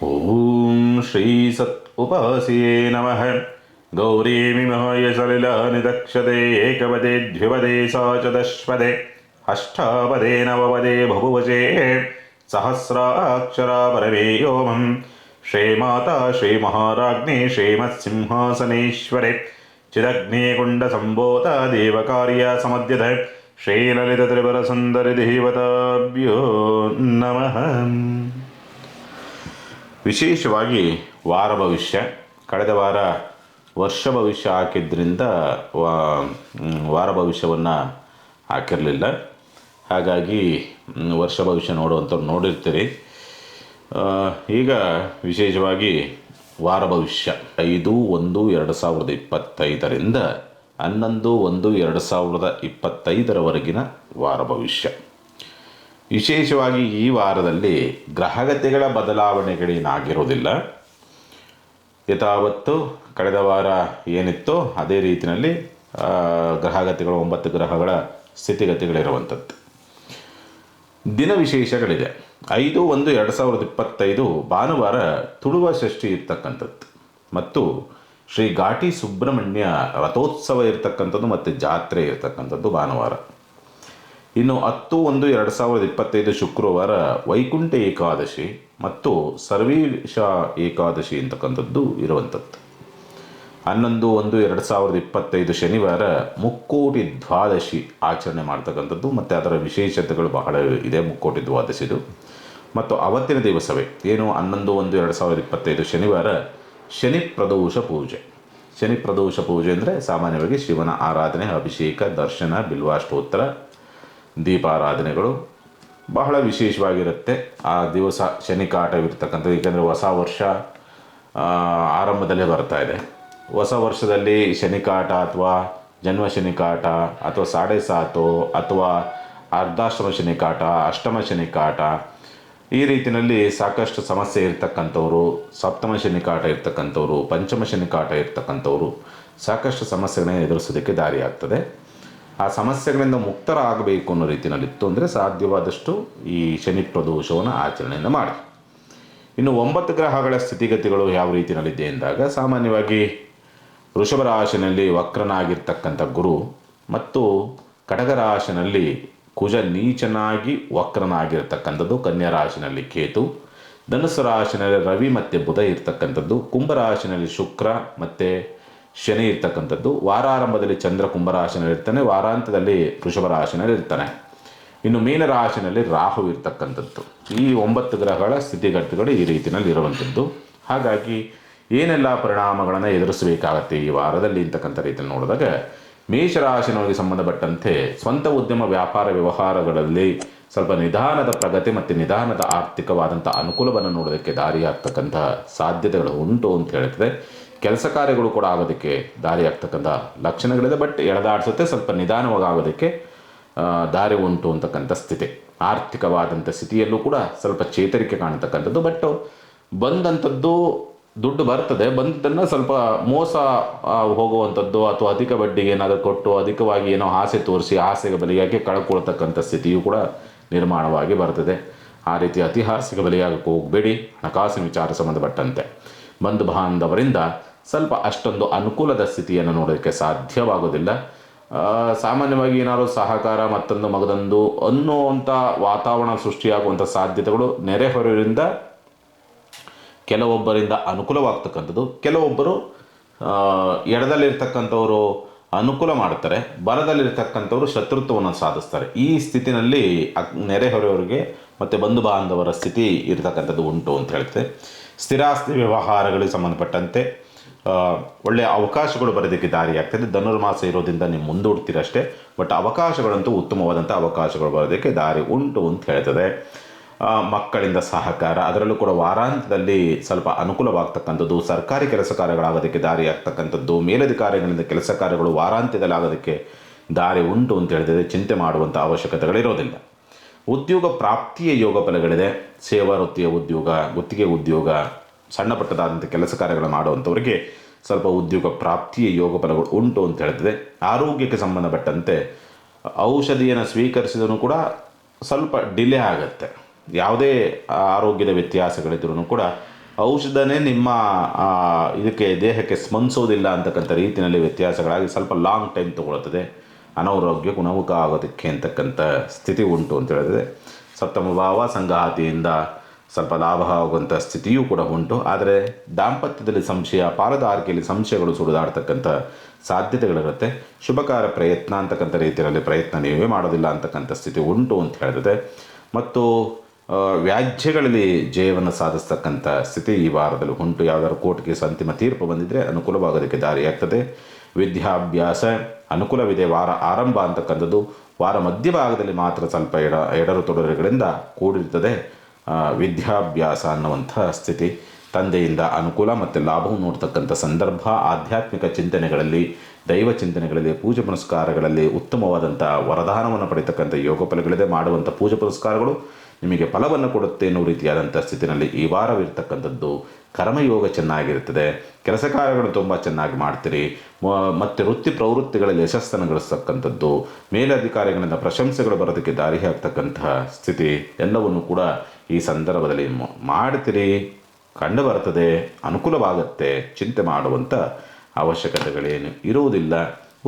ಓಂ ಶ್ರೀ ಸತ್ ಉಪಾಸಿಯೇ ನಮಃ. ಗೌರೀಮಿಮಹಾಯ ಸಲಿಲನಿದಕ್ಷತೆ ಏಕಪದೇ ದ್ವಿಪದೇ ಸಾ ಚತುಷ್ಪದೇ ಅಷ್ಟಾಪದೇ ನವಪದೇ ಬಹುವಚೇ ಸಹಸ್ರಾಕ್ಷರ ಪರಮೇ ಯೋಮಂ. ಶ್ರೀಮಾತಾ ಶ್ರೀಮಹಾರಾಜ್ಞಿ ಶ್ರೀಮತ್ಸಿಂಹಾಸನೇಶ್ವರೆ ಚಿದಗ್ನೇಕುಂಡ ಸಂಭೂತ ದೇವಕಾರ್ಯ ಸಮದ್ಯತ ಶ್ರೀಲಲಿತ ತ್ರಿಪುರ ಸುಂದರಿ ದೇವತಾಭ್ಯೋ ನಮಃ. ವಿಶೇಷವಾಗಿ ವಾರ ಭವಿಷ್ಯ, ಕಳೆದ ವಾರ ವರ್ಷ ಭವಿಷ್ಯ ಹಾಕಿದ್ರಿಂದ ವಾರ ಭವಿಷ್ಯವನ್ನು ಹಾಕಿರಲಿಲ್ಲ. ಹಾಗಾಗಿ ವರ್ಷ ಭವಿಷ್ಯ ನೋಡುವಂಥವ್ರು ನೋಡಿರ್ತೀರಿ. ಈಗ ವಿಶೇಷವಾಗಿ ವಾರ ಭವಿಷ್ಯ 5/1/2025 11/1/2025 ವಾರ ಭವಿಷ್ಯ. ವಿಶೇಷವಾಗಿ ಈ ವಾರದಲ್ಲಿ ಗ್ರಹಗತಿಗಳ ಬದಲಾವಣೆಗಳೇನಾಗಿರೋದಿಲ್ಲ. ಯಥಾವತ್ತು ಕಳೆದ ವಾರ ಏನಿತ್ತೋ ಅದೇ ರೀತಿಯಲ್ಲಿ ಗ್ರಹಗತಿಗಳು 9 ಗ್ರಹಗಳ ಸ್ಥಿತಿಗತಿಗಳಿರುವಂಥದ್ದು. ದಿನ ವಿಶೇಷಗಳಿದೆ. 5/1/2025 ಭಾನುವಾರ ತುಳುವ ಷಷ್ಠಿ ಇರ್ತಕ್ಕಂಥದ್ದು ಮತ್ತು ಶ್ರೀ ಘಾಟಿ ಸುಬ್ರಹ್ಮಣ್ಯ ರಥೋತ್ಸವ ಇರ್ತಕ್ಕಂಥದ್ದು ಮತ್ತು ಜಾತ್ರೆ ಇರ್ತಕ್ಕಂಥದ್ದು ಭಾನುವಾರ. ಇನ್ನು 10/1/2025 ಶುಕ್ರವಾರ ವೈಕುಂಠ ಏಕಾದಶಿ ಮತ್ತು ಸರ್ವೇಶ ಏಕಾದಶಿ ಅಂತಕ್ಕಂಥದ್ದು ಇರುವಂಥದ್ದು. 11/1/2025 ಶನಿವಾರ ಮುಕ್ಕೋಟಿ ದ್ವಾದಶಿ ಆಚರಣೆ ಮಾಡ್ತಕ್ಕಂಥದ್ದು ಮತ್ತು ಅದರ ವಿಶೇಷತೆಗಳು ಬಹಳ ಇದೆ. ಮುಕ್ಕೋಟಿ ದ್ವಾದಶಿದು ಮತ್ತು ಅವತ್ತಿನ ದಿವಸವೇ ಏನು 11/1/2025 ಶನಿವಾರ ಶನಿ ಪ್ರದೋಷ ಪೂಜೆ. ಶನಿ ಪ್ರದೋಷ ಪೂಜೆ ಅಂದರೆ ಸಾಮಾನ್ಯವಾಗಿ ಶಿವನ ಆರಾಧನೆ, ಅಭಿಷೇಕ, ದರ್ಶನ, ಬಿಲ್ವಾಷ್ಟೋತ್ತರ, ದೀಪಾರಾಧನೆಗಳು ಬಹಳ ವಿಶೇಷವಾಗಿರುತ್ತೆ. ಆ ದಿವಸ ಶನಿ ಕಾಟವಿರ್ತಕ್ಕಂಥದ್ದು. ಏಕೆಂದರೆ ಹೊಸ ವರ್ಷ ಆರಂಭದಲ್ಲೇ ಬರ್ತಾ ಇದೆ. ಹೊಸ ವರ್ಷದಲ್ಲಿ ಶನಿ ಕಾಟ ಅಥವಾ ಜನ್ಮ ಶನಿ ಕಾಟ ಅಥವಾ 7.5 ಅಥವಾ ಅರ್ಧಾಶ್ರಮ ಶನಿ ಕಾಟ, ಅಷ್ಟಮ ಶನಿ ಕಾಟ, ಈ ರೀತಿಯಲ್ಲಿ ಸಾಕಷ್ಟು ಸಮಸ್ಯೆ ಇರ್ತಕ್ಕಂಥವ್ರು, ಸಪ್ತಮ ಶನಿ ಕಾಟ ಇರ್ತಕ್ಕಂಥವ್ರು, ಪಂಚಮ ಶನಿ ಕಾಟ ಇರ್ತಕ್ಕಂಥವ್ರು ಸಾಕಷ್ಟು ಸಮಸ್ಯೆಗಳನ್ನ ಎದುರಿಸೋದಕ್ಕೆ ದಾರಿ ಆಗ್ತದೆ. ಆ ಸಮಸ್ಯೆಗಳಿಂದ ಮುಕ್ತರಾಗಬೇಕು ಅನ್ನೋ ರೀತಿಯಲ್ಲಿತ್ತು ಅಂದರೆ ಸಾಧ್ಯವಾದಷ್ಟು ಈ ಶನಿ ಪ್ರದೋಷವನ್ನು ಆಚರಣೆಯನ್ನು ಮಾಡಿ. ಇನ್ನು 9 ಗ್ರಹಗಳ ಸ್ಥಿತಿಗತಿಗಳು ಯಾವ ರೀತಿಯಲ್ಲಿದೆ ಎಂದಾಗ, ಸಾಮಾನ್ಯವಾಗಿ ವೃಷಭ ರಾಶಿಯಲ್ಲಿ ವಕ್ರನಾಗಿರ್ತಕ್ಕಂಥ ಗುರು ಮತ್ತು ಕಟಕ ರಾಶಿಯಲ್ಲಿ ಕುಜ ನೀಚನಾಗಿ ವಕ್ರನಾಗಿರ್ತಕ್ಕಂಥದ್ದು, ಕನ್ಯಾ ರಾಶಿಯಲ್ಲಿ ಕೇತು, ಧನುಸ್ಸು ರಾಶಿಯಲ್ಲಿ ರವಿ ಮತ್ತು ಬುಧ ಇರ್ತಕ್ಕಂಥದ್ದು, ಕುಂಭರಾಶಿಯಲ್ಲಿ ಶುಕ್ರ ಮತ್ತು ಶನಿ ಇರ್ತಕ್ಕಂಥದ್ದು, ವಾರಾರಂಭದಲ್ಲಿ ಚಂದ್ರ ಕುಂಭರಾಶಿನಲ್ಲಿ ಇರ್ತಾನೆ, ವಾರಾಂತದಲ್ಲಿ ವೃಷಭ ರಾಶಿನಲ್ಲಿ ಇರ್ತಾನೆ. ಇನ್ನು ಮೀನರಾಶಿನಲ್ಲಿ ರಾಹು ಇರ್ತಕ್ಕಂಥದ್ದು. ಈ 9 ಗ್ರಹಗಳ ಸ್ಥಿತಿಗತಿಗಳು ಈ ರೀತಿಯಲ್ಲಿ ಇರುವಂಥದ್ದು. ಹಾಗಾಗಿ ಏನೆಲ್ಲ ಪರಿಣಾಮಗಳನ್ನು ಎದುರಿಸಬೇಕಾಗತ್ತೆ ಈ ವಾರದಲ್ಲಿ ಅಂತಕ್ಕಂಥ ರೀತಿಯಲ್ಲಿ ನೋಡಿದಾಗ, ಮೇಷರಾಶಿನವರಿಗೆ ಸಂಬಂಧಪಟ್ಟಂತೆ ಸ್ವಂತ ಉದ್ಯಮ ವ್ಯಾಪಾರ ವ್ಯವಹಾರಗಳಲ್ಲಿ ಸ್ವಲ್ಪ ನಿಧಾನದ ಪ್ರಗತಿ ಮತ್ತು ನಿಧಾನದ ಆರ್ಥಿಕವಾದಂಥ ಅನುಕೂಲವನ್ನು ನೋಡೋದಕ್ಕೆ ದಾರಿ ಆಗ್ತಕ್ಕಂಥ ಸಾಧ್ಯತೆಗಳು ಉಂಟು ಅಂತ ಹೇಳ್ತದೆ. ಕೆಲಸ ಕಾರ್ಯಗಳು ಕೂಡ ಆಗೋದಕ್ಕೆ ದಾರಿ ಆಗ್ತಕ್ಕಂಥ ಲಕ್ಷಣಗಳಿದೆ. ಬಟ್ ಎಳೆದಾಡಿಸುತ್ತೆ, ಸ್ವಲ್ಪ ನಿಧಾನವಾಗಿ ಆಗೋದಕ್ಕೆ ದಾರಿ ಉಂಟು ಅಂತಕ್ಕಂಥ ಸ್ಥಿತಿ. ಆರ್ಥಿಕವಾದಂಥ ಸ್ಥಿತಿಯಲ್ಲೂ ಕೂಡ ಸ್ವಲ್ಪ ಚೇತರಿಕೆ ಕಾಣತಕ್ಕಂಥದ್ದು. ಬಟ್ ಬಂದಂಥದ್ದು ದುಡ್ಡು ಬರ್ತದೆ, ಬಂದನ್ನು ಸ್ವಲ್ಪ ಮೋಸ ಹೋಗುವಂಥದ್ದು ಅಥವಾ ಅಧಿಕ ಬಡ್ಡಿಗೆ ಏನಾದರೂ ಕೊಟ್ಟು ಅಧಿಕವಾಗಿ ಏನೋ ಆಸೆ ತೋರಿಸಿ ಆಸೆಗೆ ಬಲಿಯಾಗಿ ಕಳ್ಕೊಳ್ತಕ್ಕಂಥ ಸ್ಥಿತಿಯೂ ಕೂಡ ನಿರ್ಮಾಣವಾಗಿ ಬರ್ತದೆ. ಆ ರೀತಿ ಐತಿಹಾಸಿಕ ಬಲಿಯಾಗಕ್ಕೆ ಹೋಗಬೇಡಿ. ಹಣಕಾಸಿನ ವಿಚಾರ ಸಂಬಂಧಪಟ್ಟಂತೆ ಬಂಧು ಬಾಂಧವರಿಂದ ಸ್ವಲ್ಪ ಅಷ್ಟೊಂದು ಅನುಕೂಲದ ಸ್ಥಿತಿಯನ್ನು ನೋಡೋದಕ್ಕೆ ಸಾಧ್ಯವಾಗೋದಿಲ್ಲ. ಸಾಮಾನ್ಯವಾಗಿ ಏನಾದರೂ ಸಹಕಾರ ಮತ್ತೊಂದು ಮಗದೊಂದು ಅನ್ನುವಂಥ ವಾತಾವರಣ ಸೃಷ್ಟಿಯಾಗುವಂಥ ಸಾಧ್ಯತೆಗಳು ನೆರೆಹೊರೆಯಿಂದ ಕೆಲವೊಬ್ಬರಿಂದ ಅನುಕೂಲವಾಗ್ತಕ್ಕಂಥದ್ದು. ಕೆಲವೊಬ್ಬರು ಎಡದಲ್ಲಿರ್ತಕ್ಕಂಥವರು ಅನುಕೂಲ ಮಾಡ್ತಾರೆ, ಬಲದಲ್ಲಿರ್ತಕ್ಕಂಥವ್ರು ಶತ್ರುತ್ವವನ್ನು ಸಾಧಿಸ್ತಾರೆ. ಈ ಸ್ಥಿತಿನಲ್ಲಿ ನೆರೆಹೊರೆಯವರಿಗೆ ಮತ್ತು ಬಂಧು ಬಾಂಧವರ ಸ್ಥಿತಿ ಇರತಕ್ಕಂಥದ್ದು ಉಂಟು ಅಂತ ಹೇಳ್ತದೆ. ಸ್ಥಿರಾಸ್ತಿ ವ್ಯವಹಾರಗಳಿಗೆ ಸಂಬಂಧಪಟ್ಟಂತೆ ಒಳ್ಳೆಯ ಅವಕಾಶಗಳು ಬರೋದಕ್ಕೆ ದಾರಿ ಆಗ್ತದೆ. ಧನುರ್ಮಾಸ ಇರೋದ್ರಿಂದ ನೀವು ಮುಂದೂಡ್ತೀರಷ್ಟೇ, ಬಟ್ ಅವಕಾಶಗಳಂತೂ ಉತ್ತಮವಾದಂಥ ಅವಕಾಶಗಳು ಬರೋದಕ್ಕೆ ದಾರಿ ಉಂಟು ಅಂತ ಹೇಳ್ತದೆ. ಮಕ್ಕಳಿಂದ ಸಹಕಾರ, ಅದರಲ್ಲೂ ಕೂಡ ವಾರಾಂತದಲ್ಲಿ ಸ್ವಲ್ಪ ಅನುಕೂಲವಾಗ್ತಕ್ಕಂಥದ್ದು. ಸರ್ಕಾರಿ ಕೆಲಸ ಕಾರ್ಯಗಳಾಗೋದಕ್ಕೆ ದಾರಿ ಆಗ್ತಕ್ಕಂಥದ್ದು. ಮೇಲಧಿಕಾರಿಗಳಿಂದ ಕೆಲಸ ಕಾರ್ಯಗಳು ವಾರಾಂತ್ಯದಲ್ಲಿ ಆಗೋದಕ್ಕೆ ದಾರಿ ಉಂಟು ಅಂತ ಹೇಳ್ತದೆ. ಚಿಂತೆ ಮಾಡುವಂಥ ಅವಶ್ಯಕತೆಗಳಿರೋದಿಲ್ಲ. ಉದ್ಯೋಗ ಪ್ರಾಪ್ತಿಯ ಯೋಗ ಫಲಗಳಿದೆ. ಸೇವಾ ವೃತ್ತಿಯ ಉದ್ಯೋಗ, ಗುತ್ತಿಗೆ ಉದ್ಯೋಗ, ಸಣ್ಣ ಪಟ್ಟದಾದಂಥ ಕೆಲಸ ಕಾರ್ಯಗಳು ಮಾಡುವಂಥವರಿಗೆ ಸ್ವಲ್ಪ ಉದ್ಯೋಗ ಪ್ರಾಪ್ತಿಯ ಯೋಗ ಫಲಗಳು ಉಂಟು ಅಂತ ಹೇಳ್ತದೆ. ಆರೋಗ್ಯಕ್ಕೆ ಸಂಬಂಧಪಟ್ಟಂತೆ ಔಷಧಿಯನ್ನು ಸ್ವೀಕರಿಸಿದರೂ ಕೂಡ ಸ್ವಲ್ಪ ಡಿಲೇ ಆಗುತ್ತೆ. ಯಾವುದೇ ಆರೋಗ್ಯದ ವ್ಯತ್ಯಾಸಗಳಿದ್ರೂ ಕೂಡ ಔಷಧನೇ ನಿಮ್ಮ ಇದಕ್ಕೆ ದೇಹಕ್ಕೆ ಸ್ಪಂದಿಸೋದಿಲ್ಲ ಅಂತಕ್ಕಂಥ ರೀತಿಯಲ್ಲಿ ವ್ಯತ್ಯಾಸಗಳಾಗಿ ಸ್ವಲ್ಪ ಲಾಂಗ್ ಟೈಮ್ ತೊಗೊಳ್ತದೆ, ಅನಾರೋಗ್ಯ ಗುಣಮುಖ ಆಗೋದಕ್ಕೆ ಅಂತಕ್ಕಂಥ ಸ್ಥಿತಿ ಉಂಟು ಅಂತ ಹೇಳಿದ್ರೆ. ಸಪ್ತಮ ಭಾವ ಸಂಗಾತಿಯಿಂದ ಸ್ವಲ್ಪ ಲಾಭ ಆಗುವಂಥ ಸ್ಥಿತಿಯೂ ಕೂಡ ಉಂಟು. ಆದರೆ ದಾಂಪತ್ಯದಲ್ಲಿ ಸಂಶಯ, ಪಾಲುದಾರಿಕೆಯಲ್ಲಿ ಸಂಶಯಗಳು ಸುಳಿದಾಡ್ತಕ್ಕಂಥ ಸಾಧ್ಯತೆಗಳಿರುತ್ತೆ. ಶುಭ ಕಾರ್ಯ ಪ್ರಯತ್ನ ಅಂತಕ್ಕಂಥ ರೀತಿಯಲ್ಲಿ ಪ್ರಯತ್ನ ನೀವೇ ಮಾಡೋದಿಲ್ಲ ಅಂತಕ್ಕಂಥ ಸ್ಥಿತಿ ಉಂಟು ಅಂತ ಹೇಳಿದ್ರೆ. ಮತ್ತು ವ್ಯಾಜ್ಯಗಳಲ್ಲಿ ಜಯವನ್ನು ಸಾಧಿಸ್ತಕ್ಕಂಥ ಸ್ಥಿತಿ ಈ ವಾರದಲ್ಲಿ ಉಂಟು. ಯಾವುದಾದ್ರು ಕೋರ್ಟ್ ಕೇಸ್ ಅಂತಿಮ ತೀರ್ಪು ಬಂದಿದ್ದರೆ ಅನುಕೂಲವಾಗೋದಕ್ಕೆ ದಾರಿಯಾಗ್ತದೆ. ವಿದ್ಯಾಭ್ಯಾಸ ಅನುಕೂಲವಿದೆ. ವಾರ ಆರಂಭ ಅಂತಕ್ಕಂಥದ್ದು ವಾರ ಮಧ್ಯಭಾಗದಲ್ಲಿ ಮಾತ್ರ ಸ್ವಲ್ಪ ಎಡರು ತೊಡರುಗಳಿಂದ ಕೂಡಿರ್ತದೆ. ವಿದ್ಯಾಭ್ಯಾಸ ಅನ್ನುವಂಥ ಸ್ಥಿತಿ, ತಂದೆಯಿಂದ ಅನುಕೂಲ ಮತ್ತು ಲಾಭವನ್ನು ನೋಡ್ತಕ್ಕಂಥ ಸಂದರ್ಭ, ಆಧ್ಯಾತ್ಮಿಕ ಚಿಂತನೆಗಳಲ್ಲಿ, ದೈವ ಚಿಂತನೆಗಳಲ್ಲಿ, ಪೂಜೆ ಪುನಸ್ಕಾರಗಳಲ್ಲಿ ಉತ್ತಮವಾದಂಥ ವರದಾನವನ್ನು ಪಡೆಯತಕ್ಕಂಥ ಯೋಗ ಫಲಗಳಿದೆ. ಮಾಡುವಂಥ ಪೂಜೆ ಪುನಸ್ಕಾರಗಳು ನಿಮಗೆ ಫಲವನ್ನು ಕೊಡುತ್ತೆ ಅನ್ನೋ ರೀತಿಯಾದಂಥ ಸ್ಥಿತಿನಲ್ಲಿ ಈ ವಾರವಿರ್ತಕ್ಕಂಥದ್ದು. ಕರ್ಮಯೋಗ ಚೆನ್ನಾಗಿರ್ತದೆ, ಕೆಲಸ ಕಾರ್ಯಗಳು ತುಂಬ ಚೆನ್ನಾಗಿ ಮಾಡ್ತೀರಿ. ಮತ್ತು ವೃತ್ತಿ ಪ್ರವೃತ್ತಿಗಳಲ್ಲಿ ಯಶಸ್ಸನ್ನು ಗಳಿಸ್ತಕ್ಕಂಥದ್ದು, ಮೇಲಧಿಕಾರಿಗಳಿಂದ ಪ್ರಶಂಸೆಗಳು ಬರೋದಕ್ಕೆ ದಾರಿ ಆಗ್ತಕ್ಕಂತಹ ಸ್ಥಿತಿ ಎಲ್ಲವನ್ನು ಕೂಡ ಈ ಸಂದರ್ಭದಲ್ಲಿ ಮಾಡ್ತೀರಿ, ಕಂಡು ಬರ್ತದೆ, ಅನುಕೂಲವಾಗುತ್ತೆ. ಚಿಂತೆ ಮಾಡುವಂಥ ಅವಶ್ಯಕತೆಗಳೇನು ಇರುವುದಿಲ್ಲ.